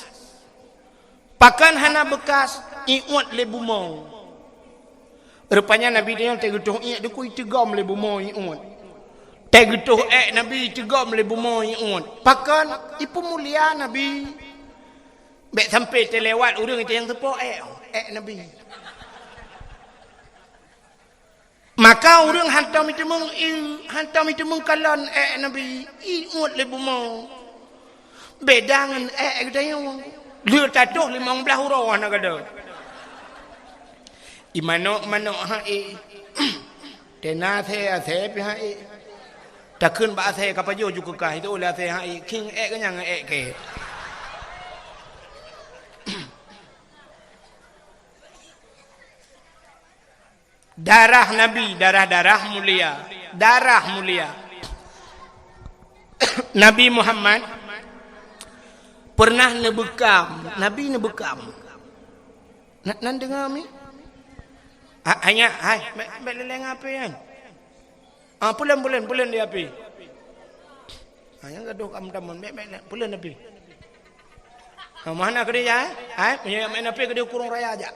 Pakan hana bekas iuat le bumau. Rupanya Nabi dia tegutuh dia kui tegam le bumau iuat. Tegutuh Nabi tegam le bumau iuat. Pakan ipu mulia Nabi. Bek sampai terlewat urang itu yang tepo Nabi. Maka urang hantam itu mengkalan Nabi iuat le bumau. Beda dengan katanya dia tatuh 15 huruf nak ada. Imano tena the pi tak kun ba the kapajo juga kah itu oleh the king kan yang ke. Darah Nabi, darah mulia. Nabi Muhammad pernah nebekam. Nabi nebekam. Nak dengar mi? Hanya, leleng apa kan? Pulen dia api. Hanya gaduh kam-tamun, pulen api. Mana kerja? Main api kerja kurung raya aja.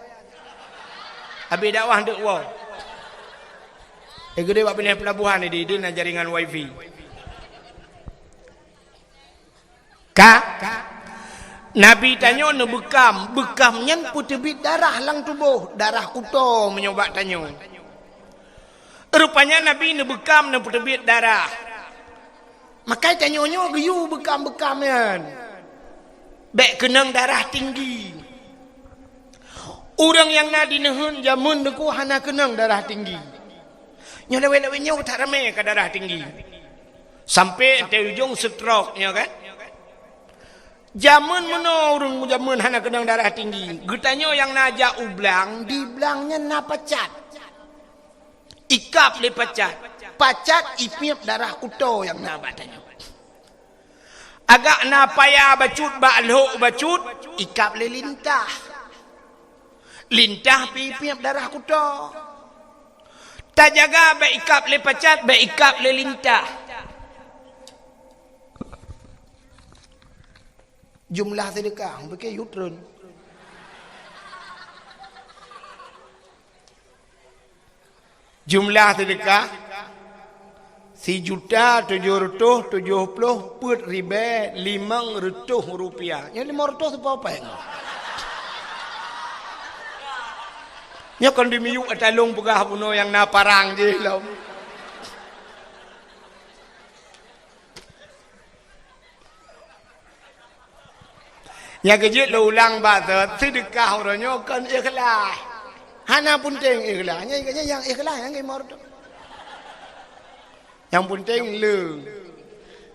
Abi dakwah dek wow. Gede buat pindah pelabuhan ni di nak jaringan wifi. Nabi tanya ne bekam nyan putebit darah lang tubuh, darah kuto menyobat tanya. Rupanya Nabi ne bekam ne putebit darah. Makai tanya-nyo geyu bekam-bekam yan. Bek kenang darah tinggi. Orang yang na dinehun jamun deku hana kenang darah tinggi. Nyo lewe-lewe nyo tak ramai ke darah tinggi. Sampai ente ujung stroke nya kan. Jamun mana orang jamun hana kenang darah tinggi. Getanyo yang najak ublang, di blangnya na pacat. Ikap le pacat. Pacat ipip darah kuto yang na batanya. Agak na payah bacut bakluk bacut, ikap le lintah. Lintah ipip darah kuto. Tak jaga baik ikap le pacat, baik ikap le lintah. Jumlah sedekah pakai yutron. Jumlah sedekah 1.770.500 rupiah. Yang 500 apa yang? Nya kan dimiyu atalong pegah puno yang na parang je lah. Nya kejut lo ulang bahasa sedekah orangnya kan ikhlas. Hana penting ikhlas. Nya yang ikhlas yang 500. Yang penting le.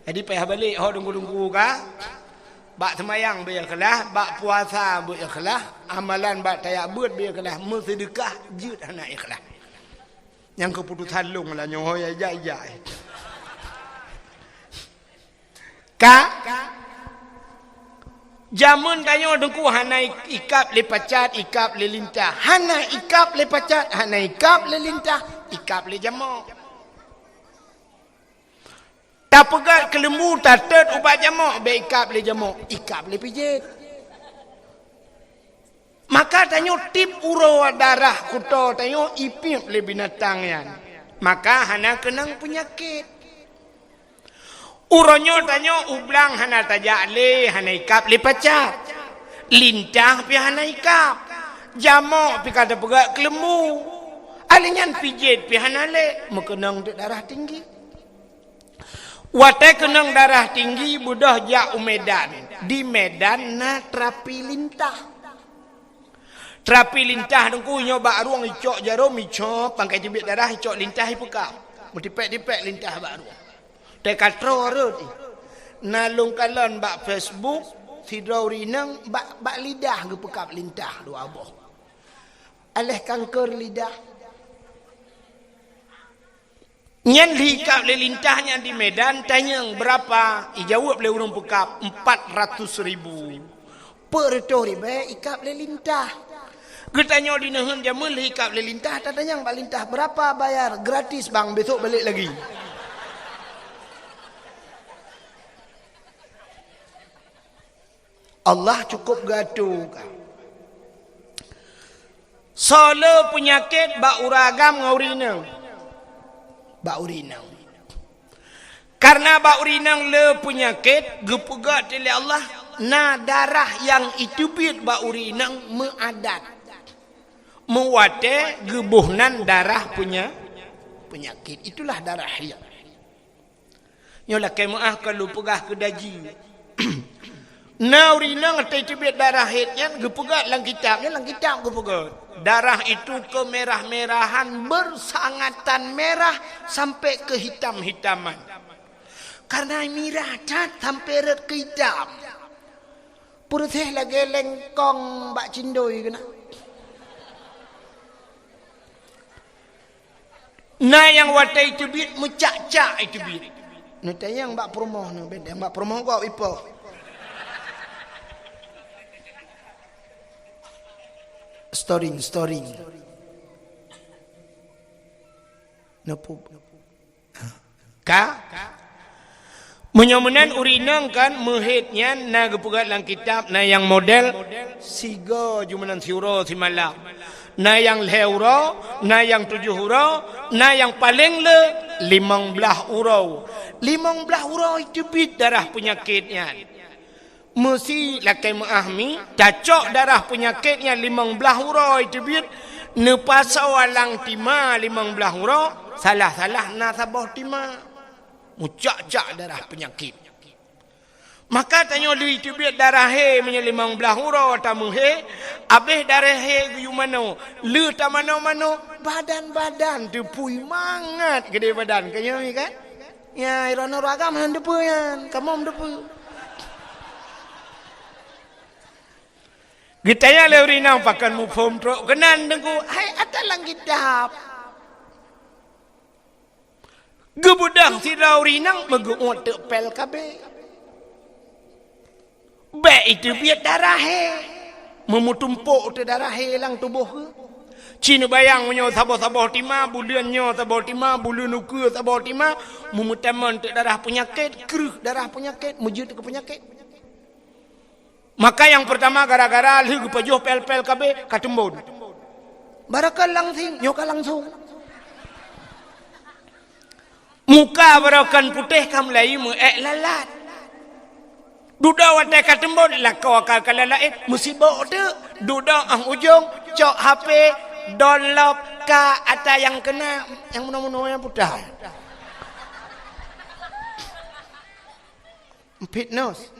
Jadi payah balik hok tunggu-tunggu ka. Bak semayang be ikhlas, bak puasa be ikhlas, amalan bak tayak beut be ikhlas, sedekah jeut hana ikhlas. Yang keputusan long lah nyoh ya jai. Ka jamun tanyo dengku hana ikap le pacat, ikap le lintah. Hana ikap le pacat, hana ikap le lintah, ikap le jamak. Tak pegat ke lembu, tak tet ubat jamak, be ikap le jamak, ikap le pijit. Maka tanyo tip uro darah kuto, tanyo ipip le binatang yan. Maka hana kenang penyakit. Uronyo tanyo ublang hana tajak le, hana ikap le pacat. Lintah pi hana ikap. Jamak pi kata pegat ke lembu. Alinyan pijit pi hana le, mekenang darah tinggi. Watai kenang darah tinggi budah jak Medan. Di Medan na terapi lintah. Terapi lintah dengku nyoba ruang icok jarum icok pangkai jebit darah icok lintah ipekap. Mutipek-dipek lintah bak ruang. Tekatro rut. Nalung kalon bak Facebook sidrau rinang bak lidah gepekap lintah dua aboh. Aleh kanker lidah. Nyan hikap le lintahnya di Medan tanya berapa? Ijawab le urang pekap 400.000. Per tori be ikap le lintah. Getanyo di nehun jamun le hikap le lintah tanya bak lintah berapa bayar? Gratis bang, besok balik lagi. Allah cukup gaduh. Solo penyakit bak uragam ngaurinang. Bak urinang. Karena bak urinang le penyakit gepegat oleh Allah na darah yang itu bit bak urinang meadat. Mewate gebuhnan darah punya penyakit. Itulah darah yang. Nyolah kemaah kalau pegah ke daji. Na urinang atau itu bit darah hitnya gepegat lang kitabnya lang kitab gepegat. Darah itu kemerah-merahan bersangatan merah sampai ke hitam-hitaman. Karena merah cat sampai red ke hitam. Purutih lagi lengkong bak cindoi kena. Nah yang watai itu bit mucak-cak itu bit. Nanti yang bak promoh ni benda yang bak promoh kau ipoh. Storing. Napu. Ka? Menyamunan urinang kan mehitnya na gepugat lang kitab na yang model siga jumunan siuro si malam. Na yang leuro, na yang 7 hurau, na yang paling le 15 hurau. 15 hurau itu bit darah penyakitnya. mesti lakai mengahmi cacok darah penyakitnya 15 hurau itu biar nepasa walang tima 15 hurau salah-salah nasabah tima mucak-cak darah penyakit. Maka tanya dia itu biar darah he punya 15 hurau tamu he habis darah he yu mano le ta mano-mano badan-badan tu pui mangat gede badan kaya ni kan ya irona ragam han depu yan kamom depu gitanya leurinang pakan mu phom tro kenan dengku hai atalang gidap gebudang si raurinang meguot te pel kabe be itu biar darah he memutumpuk te darah he lang tubuh cina bayang menyo sabah-sabah tima bulannya sabah tima bulan ukur sabah tima memutaman te darah penyakit keruh darah penyakit mujud ke penyakit. Maka yang pertama gara-gara lu pajuh pel-pel kabe katumbun. Barakal langsing, nyoka langsung. Muka barakan putih kam lai mu lalat. Duda watai katumbun lah kau akal kalalain musibah tu. Duda ang ujung cok HP download ka ata yang kena yang muno-muno yang putih. Fitness.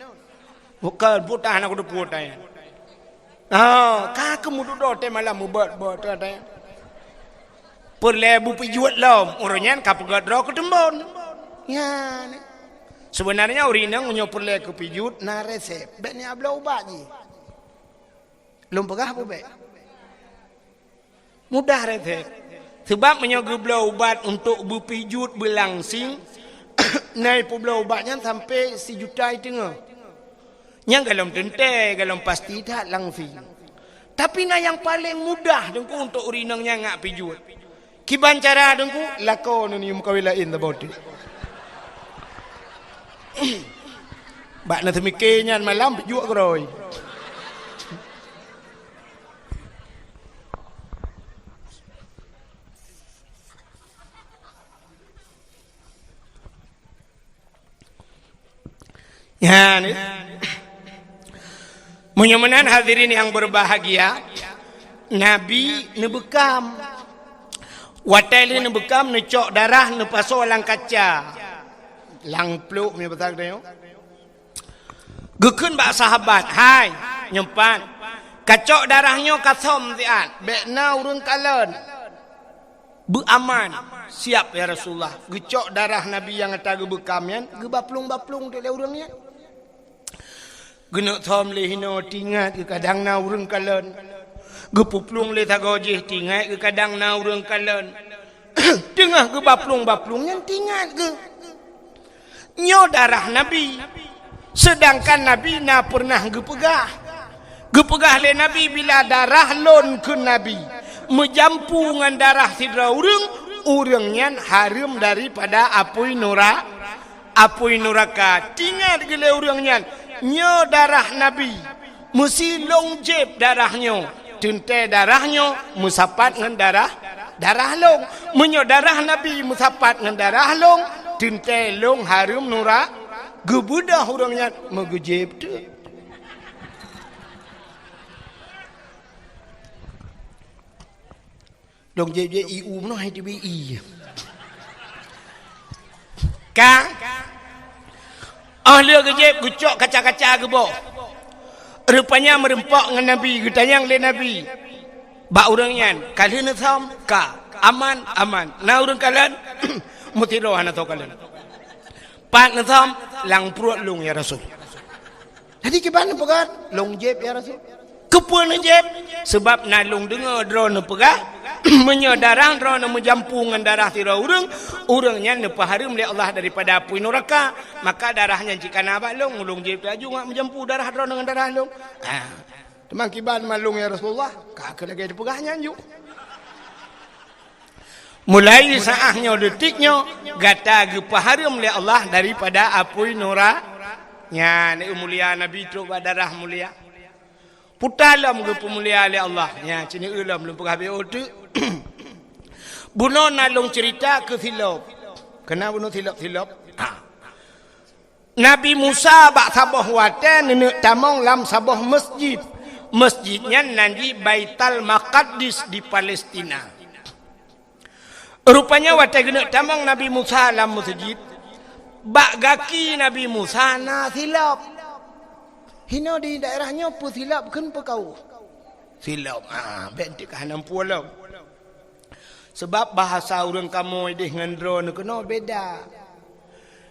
Bukan putah nak udah putah ya. Kak kemudu dote malam mubat tanya. Perlebu pijuat lom, orangnya kapugat roh ketembon. Ya, sebenarnya orang yang perle ke pijut na resep, beknya abla ubat je. Lom pegah apa bek? Mudah resep. Sebab menyogobla ubat untuk berpijut berlangsing, naik pula ubatnya sampai 1 juta itu ngah. Yang galom tente, galom pasti tak langsing. Tapi na yang paling mudah dengku untuk urinangnya ngak pijut. Kiban cara dengku lakon ni mukawilain taboti. Bak na semikirnya malam pijut geroi. Ya ni. Munyamanan hadirin yang berbahagia, Nabi nebekam, wateli nebekam necok darah nepaso lang kaca, lang pluk ni betul dia. Gekun bak sahabat, hai nyempan, kacok darahnya kasom tian, bekna urun kalen, beraman, siap ya Rasulullah. Gecok darah Nabi yang kata gebekamian, gebaplung-baplung tu le urangnya. Genak thom le hino tingat ke kadang na urang kalen. Gepuplung le tagojeh tingat ke kadang na urang kalen. Tengah ke baplung-baplung yang tingat ke. Nyo darah Nabi. Sedangkan Nabi na pernah gepegah. Gepegah le Nabi bila darah lon ke Nabi. Menjampu dengan darah sidra urangnya harum daripada apui neraka. Tingat ke le urangnya. Nyo darah Nabi mesti longjeb darahnya tente darahnya musapat dengan darah long menyo darah Nabi musapat dengan darah long tente long harum nura gebudah orangnya megejeb tu long jeb iu no hai tibi i ka ahli gejep gucok kaca-kaca gebok. Rupanya merempak dengan Nabi, getanyang le Nabi. Ba urangnya, kalian thom ka aman. Na urang kalian mutiro ana to kalian. Pat na thom lang pruat lung ya Rasul. Jadi kiban pegat long jeb ya Rasul. Kepun jeb sebab nalung dengar drone pegah menyo darah drone menjampungan darah tira urangnya nepaharum oleh Allah daripada api neraka maka darahnya jika nabak long ulung jeb laju ngak menjampu darah drone dengan darah long teman kiban malung ya Rasulullah kak lagi dipegahnya anjuk mulai saahnya detiknya gata gepaharum oleh Allah daripada api neraka ni mulia Nabi tu darah mulia putalam ke pemulia oleh Allah. Ya, cini ulam belum pernah habis otak. Buno nalung cerita ke silap. Kenapa buno silap-silap? Nabi Musa bak sabah watan nenek tamong lam sabah masjid. Masjidnya nanti Baitul Maqdis di Palestina. Rupanya watan nenek tamong Nabi Musa lam masjid. Bak gaki Nabi Musa na silap. Hino di daerahnya pun silap kan pekau. Silap. Bentik hanam pulau. Sebab bahasa orang kamu dengan drone kena beda.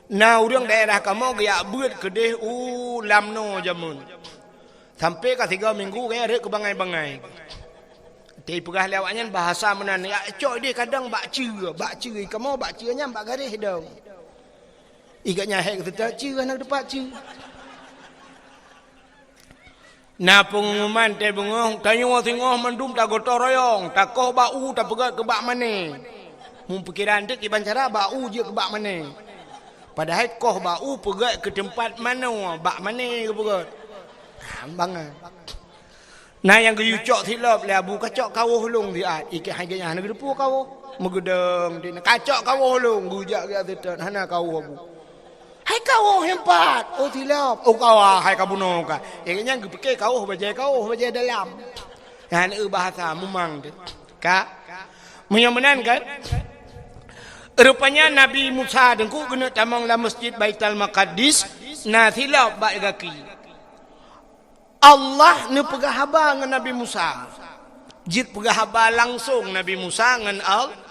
Nah, orang daerah kamu gaya buat kedeh lamno jamun. Sampai ke 3 minggu kaya ada ke bangai-bangai. Tapi pegah lewatnya bahasa menan. Ya cok dia kadang bak cer kamu bak cernya bak garis dong. Igatnya hek kita cer nak dapat cer. Nah pengumuman teh bengong tanya tengok mendum tak gotong royong tak koh bau tak pegat ke bak mana. Mun pikiran dik iban cara bau je ke bak mana. Padahal koh bau pegat ke tempat mana bak mana ke pegat. Bangan. Nah yang geyucok silap le abu kacok kawuh long diat ikit haganya hana gedepu kawuh megedeng di kacok kawuh long gujak ge tetan hana kawuh abu. Hai kau hebat, oh silap, oh kau hai kabuno ka. Yang gepeke kau bajai dalam. Yang bahasa memang tu. Ka, menyamanan kan? Rupanya Nabi Musa dengku kena tamang la masjid Baitul Maqdis, na silap bak gaki. Allah ne pegah haba dengan Nabi Musa. Jit pegah haba langsung Nabi Musa dengan Allah.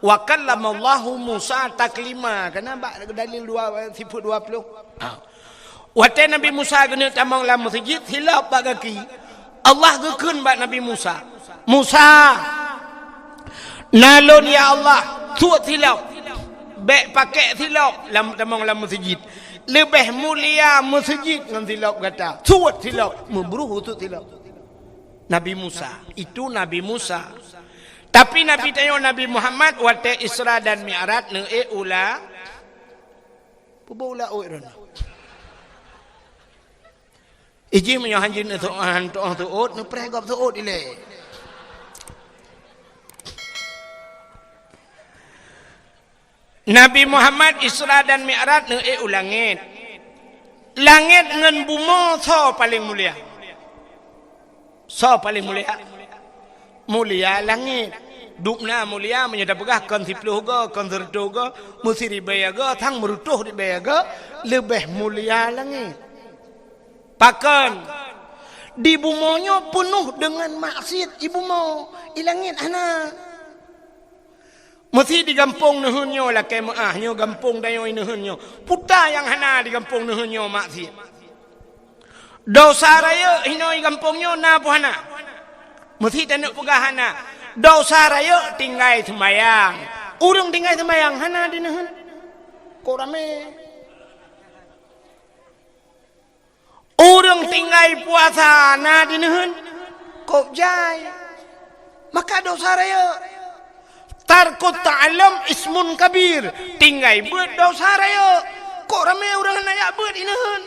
Wa kallamallahu Musa taklima. Kenapa dalil 20. Waktu Nabi Musa kena tamang dalam masjid hilap bak kaki. Allah gekun bak Nabi Musa. Musa nalon ya Allah tuat hilap. Bek pakai hilap tamang dalam masjid. Lebih mulia masjid dengan hilap kata. Tuat hilap memburu tuat hilap. Nabi Musa. Itu Nabi Musa. Tapi Nabi tanya Nabi Muhammad waktu Isra dan Mi'raj ne ula pula oiron. Iji menyo hanjin tu ot ne pregop tu ot ile. Nabi Muhammad Isra dan Mi'raj ne ulangit. Langit dengan bumi so paling mulia. So paling mulia. Mulia langit dukna mulia menyada pegah kon 10 go kon 10 go musiri bayaga thang merutuh di bayaga lebih mulia langit pakan di bumonyo penuh dengan maksiat ibu mau ilangit ana mesti di kampung nehunyo la kemaahnya kampung dayo nehunyo puta yang hana di kampung nehunyo maksiat dosa raya hinoi kampungnya na puhana mesti tanuk pegahana dosa raya tinggal semayang urang tinggal semayang hana dinehun kok rame urang tinggal puasa na dinehun kok jai maka dosa raya tarkut ta'alam ismun kabir tinggal buat dosa raya kok rame urang hana ya buat dinehun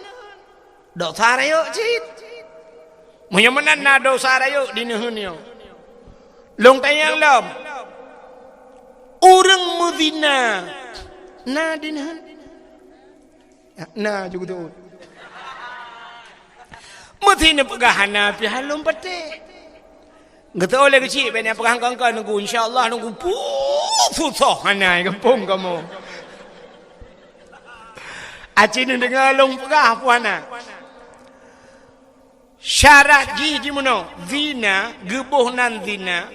dosa raya cit menyamanan na dosa rayo dinehunyo. Long tayang lam. Orang muzina. Na dinehun. Na juga tu. Muzina pegahana pi halum pete. Ngata oleh kecil ben pegah kangkang nunggu insyaallah nunggu susah hana kampung kamu. Acin dengar long pegah puana. Syarat ji mono zina gebuh nan zina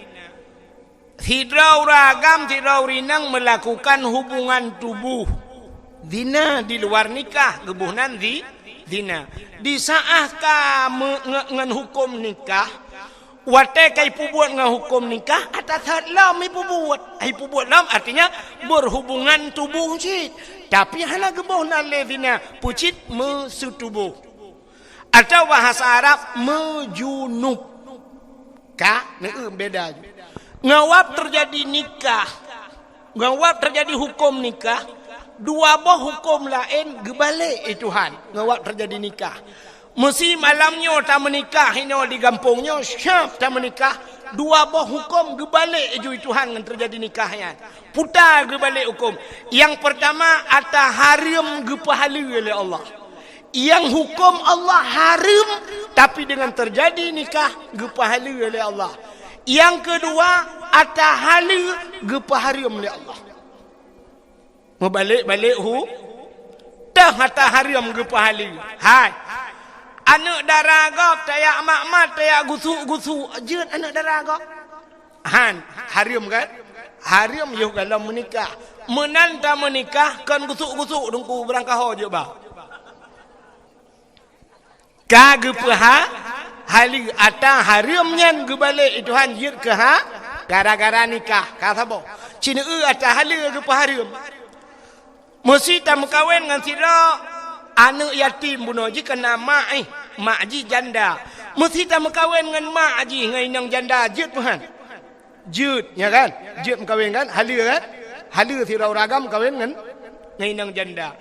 hidrau ragam hidrau rinang melakukan hubungan tubuh zina di luar nikah gebuh nan zina di saat ka ngan hukum nikah wate kai pubuat ngan hukum nikah atas lam ai pubuat lam artinya berhubungan tubuh cit tapi hana gebuh nan zina pucit mesutubuh atau bahasa Arab mejunub ka beda ngawap terjadi nikah ngawap terjadi hukum nikah dua boh hukum lain gebalik Tuhan ngawap terjadi nikah mesti malamnya tak menikah ini di kampungnya syaf tak menikah dua boh hukum gebalik Tuhan yang terjadi nikahnya putar gebalik hukum yang pertama ata haram gepahala oleh Allah yang hukum Allah haram tapi dengan terjadi nikah gepahala oleh Allah. Yang kedua atah hala gepaharam oleh Allah. Membalik-balik dah atah haram gepahala. Hai. Anak darah gop tayak mak-mak tayak gusuk-gusuk jeut anak darah gop. Han, haram kan? Haram yo kalau menikah. Menanta menikah kan gusuk-gusuk dengku berangkah je bah. Kage paha hali ata haram nyan gebalik itu han jeut ke ha gara-gara nikah. Kata bo. Cina ata hala ge haram. Mesti tak kawin dengan sira anak yatim bunuh ji kena mak mak ji janda. Mesti tak kawin dengan mak ji ngai nang janda jeut Tuhan. Jeut ya kan? Jeut kawin kan? Hala kan? Hala sira ragam kawin dengan ngai nang janda.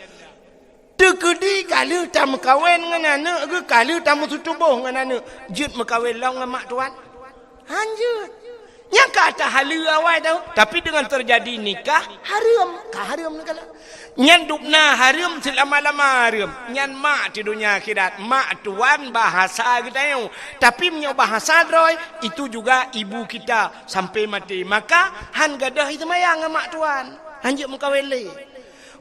Tekedi kalau tak kawin dengan anak ke kalau tak sutubuh dengan anak jeut kawin long dengan mak tuan. Hanjut. Yang kata hala awal tahu, tapi dengan terjadi nikah haram, haram kalau nyan dukna haram selama-lama haram. Nyan mak di dunia akhirat, mak tuan bahasa kita yo, tapi punya bahasa droy itu juga ibu kita sampai mati. Maka han gadah itu mayang mak tuan. Hanjut mengkawin le.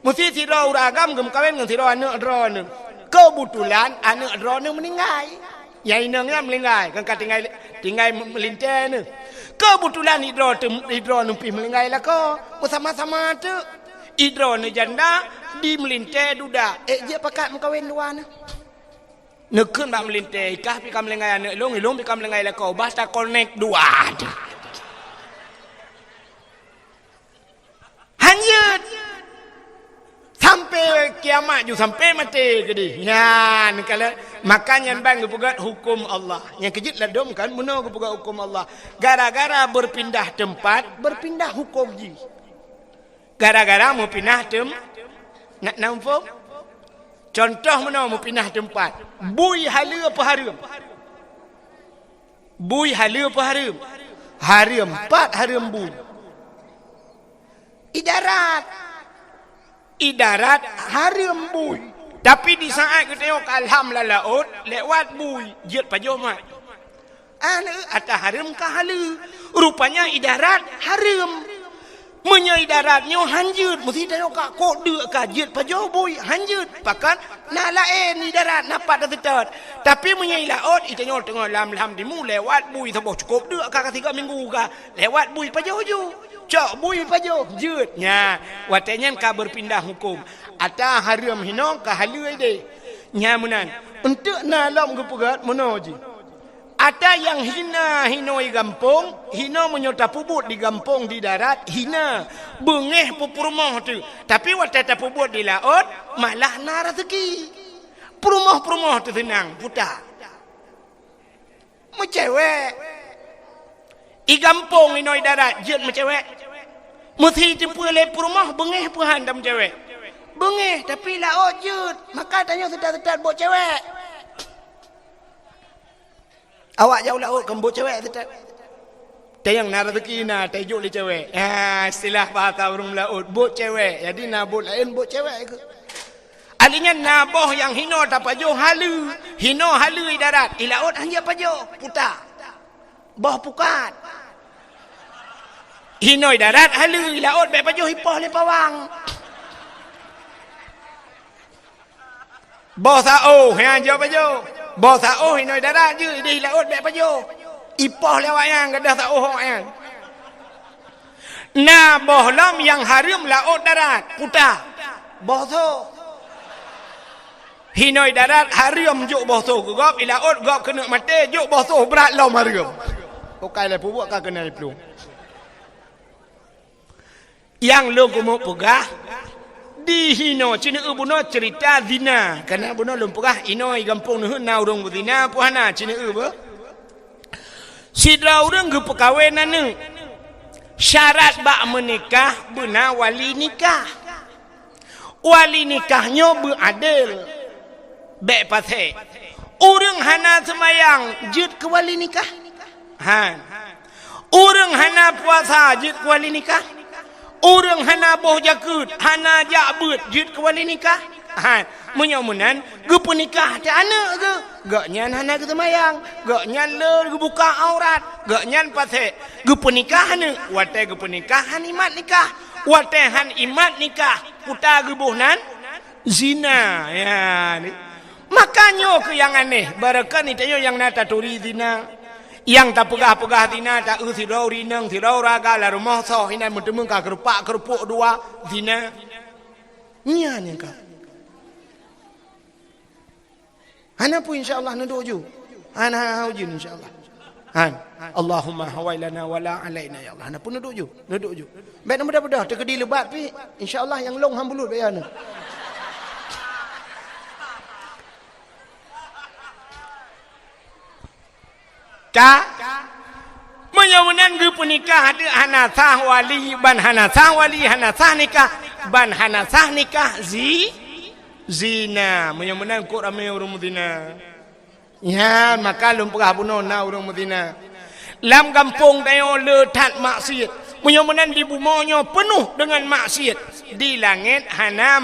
Mesti sira uragam gem kawin dengan sira anak dro ne. Kebetulan anak dro ne meninggal. Yang inangnya meninggal, kan tinggal melintai ne. Kebetulan hidro numpi melingkai lah ko. Bersama-sama tu. Hidro ni janda di melintai duda. Dia pakat mengkawin luar ni. Nekun tak melintai. Ikah pika melingkai anak ilung. Ilung pika melingkai lah ko. Basta connect dua. Hanyut. Sampai kiamat ju sampai mati jadi. Ya, kalau makanya bang gepugat hukum Allah. Yang kejut lah dom kan muna gepugat hukum Allah. Gara-gara berpindah tempat, berpindah hukum ji. Gara-gara mau pindah nak nampak? Contoh mana mau pindah tempat. Bui hala apa haram? Bui hala apa haram? Haram 4 haram bui. Idarat haram bui. Tapi di saat kita tengok alham laut lewat bui jeut pajo mak. Atah haram ka hala. Rupanya idarat haram. Munya idaratnya hanjut. Mesti tengok ka kok deuk ka jeut pajo bui hanjut. Pakan na lain idarat napat tetet. Tapi munya laut itanya tengok lam dimu lewat bui sabo cukup deuk ka 3 minggu ka. Lewat bui pajo ju. Cok bui pajo jeutnya watanya ka berpindah hukum ata haram hino ka halui de nyamunan untuk nalam gepugat monoji ata yang hina hinoi gampung hina menyota pubut di gampung di darat hina bengeh pupurmoh tu tapi watata pubut di laut malah na rezeki purmoh tu tenang putar macewek i gampung hinoi darat jeut macewek mesti tipu lepur rumah bengeh puhan dam cewek. Bengeh tapi laut jeut. Maka tanya sedar-sedar buat cewek. Awak jauh laut kan buat cewek sedar. Tayang na rezeki na tajuk li cewek. Istilah bahasa urang laut buat cewek. Jadi na buat lain buat cewek ke. Alinya naboh yang hino tak pajo halu. Hino halu di darat. Di laut hanya pajo putar. Boh pukat. Hinoi darat halu laut baik pajuh hipoh le pawang. Bosao yang jauh pajuh. Bosao hinoi darat je di laut baik pajuh. Ipoh le wayang gadah sao wayang. Nah bohlam yang haram laut darat putar. Boso. Hinoi darat haram juk boso ke gop laut gop kena mati juk boso berat lom haram. Pokai le pubuk ka kena pelung. Yang lo mau pegah di hino cina buno cerita zina karena buno lum pegah inoi gampung nu na urang zina puhana cina ba sidra urang ge pekawenan syarat bak menikah beuna wali nikahnya beradil baik pate urang hana semayang jeut ke wali nikah urang hana puasa jeut ke wali nikah. Orang hana boh jakut, hana jakbut, jeut ke wali nikah. menyamunan ge penikah ada anak ge gak nyan hana ge semayang gak nyan le ge buka aurat gak nyan pate ge penikahan wate ge penikahan imat nikah watehan imat nikah puta ge bohnan zina ya ni makanya ke yang aneh barakan itayo yang nata turi zina yang tak pegah-pegah zina tak thirau rinang thirau raga la rumah so hinan mentemung ka kerupak kerupuk dua zina nya ni ka ana pun insyaallah nunduk ju ana hujin insyaallah Allahumma hawailana wala alaina ya Allah ana pun nunduk ju baik mudah-mudah terkedi lebat pi insyaallah yang long hambulut bayana menyamunan ge penikah ada hanasah wali ban hanasah wali hanasah nikah ban hanasah nikah zina menyamunan kok ramai orang Medina ya maka lum pegah bunuh na orang Medina lam kampung dayo letat maksiat menyamunan di bumonyo penuh dengan maksiat di langit hana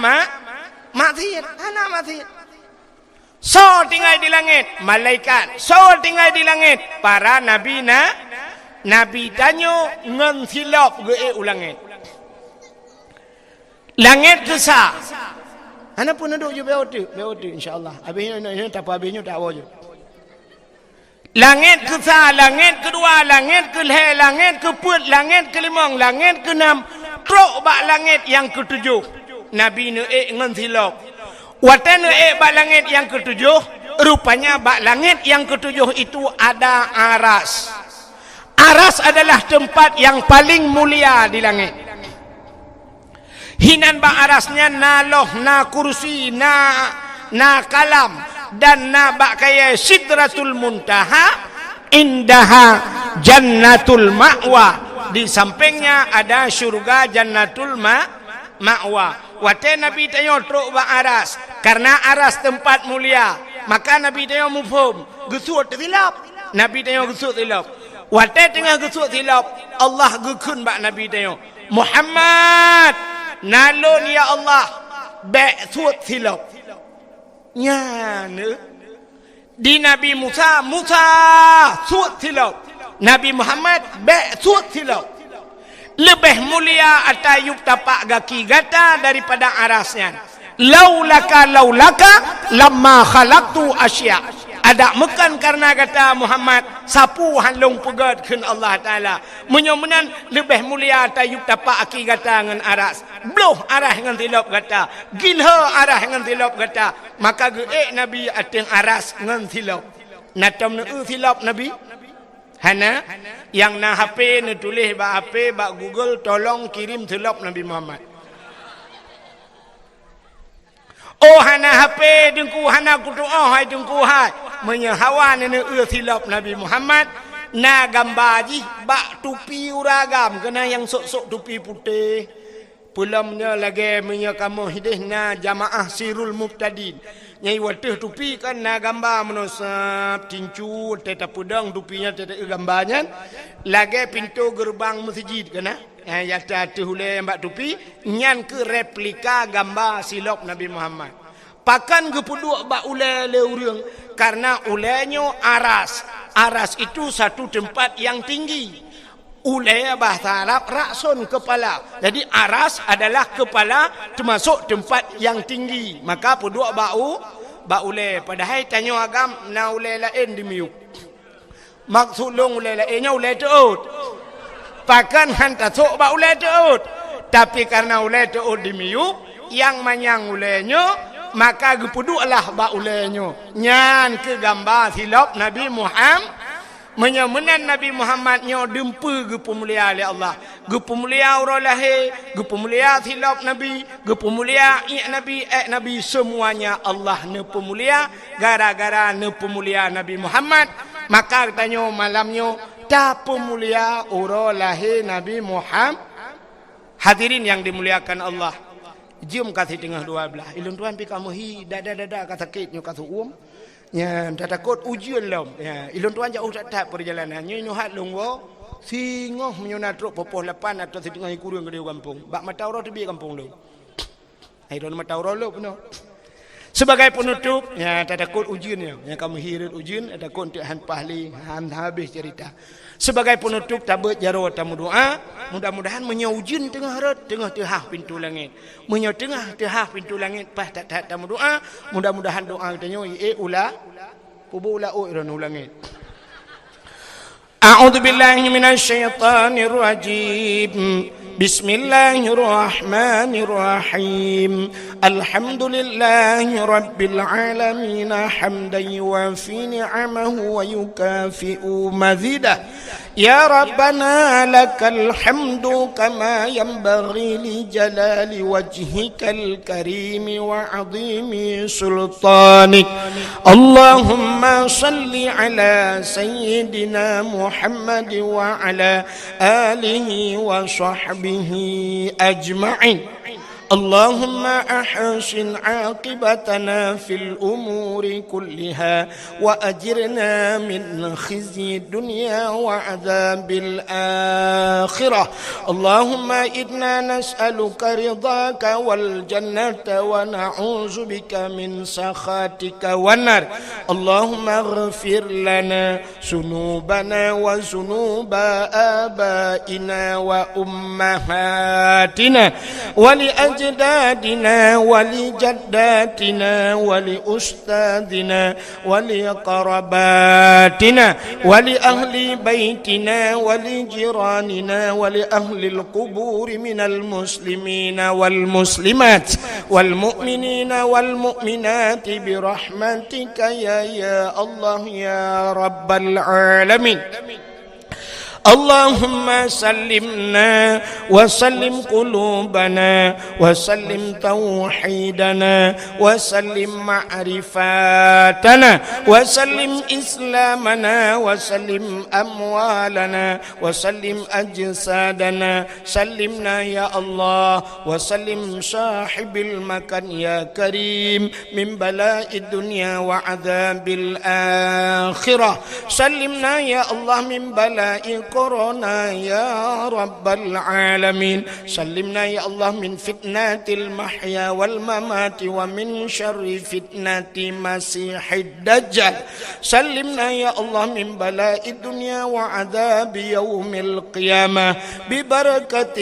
maksiat hana maksiat so tinggal di langit malaikat so tinggal di langit para nabi tanyo ngan silap ge ulangit langit kesah ana pun duduk je beotu insyaallah habisnya ini tak apa habisnya tak apa je langit kesah langit kedua langit kelih langit keput langit kelimang langit keenam trok bak langit yang ketujuh nabi ngan silap watan bak langit yang ketujuh rupanya bak langit yang ketujuh itu ada aras. Aras adalah tempat yang paling mulia di langit. Hinan bak arasnya na loh, na kursi, na kalam dan na bak kaya sidratul muntaha indaha jannatul ma'wa. Di sampingnya ada syurga jannatul ma'wa. Wate Nabi tanya truk bak aras karena aras tempat mulia maka Nabi tanya mufhum gesut tilap Nabi tanya gesut tilap wate tengah gesut tilap Allah gekun bak Nabi tanya Muhammad nalun ya Allah bek sut tilap nya ne di Nabi Musa sut tilap Nabi Muhammad bek sut tilap lebih mulia atayub tapak gaki gata daripada arasnya laulaka lamma khalaqtu asya ada mekan karena kata Muhammad sapu halung pegatkeun Allah taala menyomenan lebih mulia atayub tapak aki gata ngan aras bloh arah ngan tilap gata gilha arah ngan tilap gata maka geek nabi ateng aras ngan tilap natam ne tilap nabi hana yang na HP ne tulis bak HP bak Google tolong kirim tilap Nabi Muhammad. Oh hana HP dengku hana kudoa hai dengku hai menyahawan ne tilap Nabi Muhammad na gambar ji bak tupi uragam kena yang sok-sok tupi putih. Pulamnya lagi menyakamu hidihna jamaah Sirul Muqtadin. Nyai watih tupi kan na gambar menosap tincu teta pedang tupinya teta gambarnya lagi pintu gerbang masjid kana ya tatu hule mbak tupi nyan ke replika gambar silap Nabi Muhammad pakan gepuduk bak ule le urang karena ulenyo aras itu satu tempat yang tinggi. Ulay bahasa Arab raksun kepala. Jadi aras adalah kepala termasuk tempat yang tinggi. Maka puduk bak ulay. Padahal tanya agam na ulay lain di miuk. Maksud long ulay lainnya ulay teut. Pakan hantar sok bak ulay teut. Tapi karena ulay teut di miuk yang manyang ulaynya maka gepuduklah bak ulaynya. Nyan ke gambar silap Nabi Muhammad. Menyamunan Nabi Muhammad nyo dempe ge pemulia oleh Allah. Ge pemulia orang lahir, ge pemulia silap Nabi, ge pemulia Nabi semuanya Allah ne pemulia gara-gara ne pemulia Nabi Muhammad. Maka tanya malamnya ta pemulia orang lahir Nabi Muhammad. Hadirin yang dimuliakan Allah. Jom kasih tengah dua belah. Ilun tuan pi kamu hi dada kata sakitnya kata ya, tak takut ujian lom. Ya, ilun tuan jauh tak perjalanan. Nyo hat longwo, singoh menyona truk popoh lepan atau setengah kurang ke kampung. Bak mata orang tu bi kampung lo. Ai don mata orang lo puno. Sebagai penutup, ya takut ujian ya. Yang kamu hirit ujian, takut untuk han pahli, han habis cerita. Sebagai penutup tabut jaro tamu doa, mudah-mudahan menyaujian tengah rat, tengah pintu langit. Tengah pintu langit pas tak tamu doa, mudah-mudahan doa kita nyo ula pubu ula iron langit. A'udzu billahi minasy syaithanir rajim. Bismillahirrahmanirrahim. Alhamdulillahi rabbil alamin hamdan yuwafi ni'amahu wa yukafi'u mazidah. Ya Rabbana lakal hamdu kama yanbaghi li jalali wajhikal karim wa 'azimi sultanik. Allahumma salli ala sayyidina Muhammad wa ala alihi wa sahbihi ajma'in. اللهم أحسن عاقبتنا في الأمور كلها وأجرنا من خزي الدنيا وعذاب الآخرة. اللهم إنا نسألك رضاك والجنة ونعوذ بك من سخطك والنار. اللهم اغفر لنا ذنوبنا وذنوب آبائنا وأمهاتنا ولأجدادنا ولجداتنا ولأستاذنا ولقرباتنا ولأهل بيتنا ولجيراننا ولأهل القبور من المسلمين والمسلمات والمؤمنين والمؤمنات برحمتك يا الله يا رب العالمين. اللهم سلمنا وسلم قلوبنا وسلم توحيدنا وسلم معرفاتنا وسلم إسلامنا وسلم أموالنا وسلم أجسادنا. سلمنا يا الله وسلم صاحب المكان يا كريم من بلاء الدنيا وعذاب الآخرة. سلمنا يا الله من بلاء كورونا يا رب العالمين. سلمنا يا الله من فتنة المحيا والممات ومن شر فتنة مسيح الدجال. سلمنا يا الله من بلاء الدنيا وعذاب يوم القيامة ببركة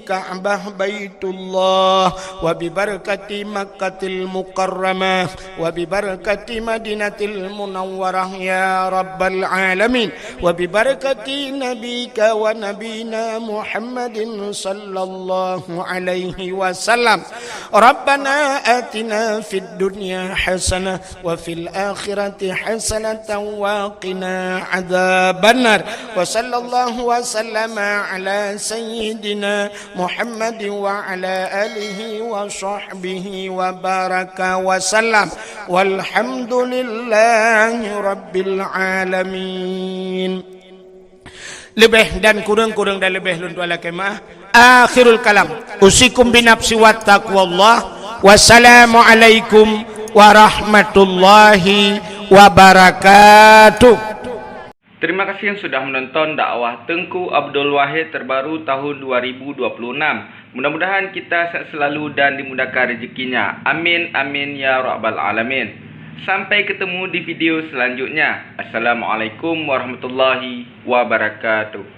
كعبة بيت الله وببركة مكة المكرمة وببركة مدينة المنورة يا رب العالمين وببركة نبيك ونبينا محمد صلى الله عليه وسلم. ربنا آتنا في الدنيا حسنة وفي الآخرة حسنة وقنا عذاب النار. وصلى الله وسلم على سيدنا محمد وعلى آله وصحبه وبارك وسلم والحمد لله رب العالمين. Lebih dan kurang dan lebih luntu ala kemah. Akhirul kalam. Usikum binafsi wa taqwallah. Wassalamualaikum warahmatullahi wabarakatuh. Terima kasih yang sudah menonton dakwah Tengku Abdul Wahid terbaru tahun 2026. Mudah-mudahan kita sehat selalu dan dimudahkan rezekinya. Amin amin ya rabbal alamin. Sampai ketemu di video selanjutnya. Assalamualaikum warahmatullahi wabarakatuh.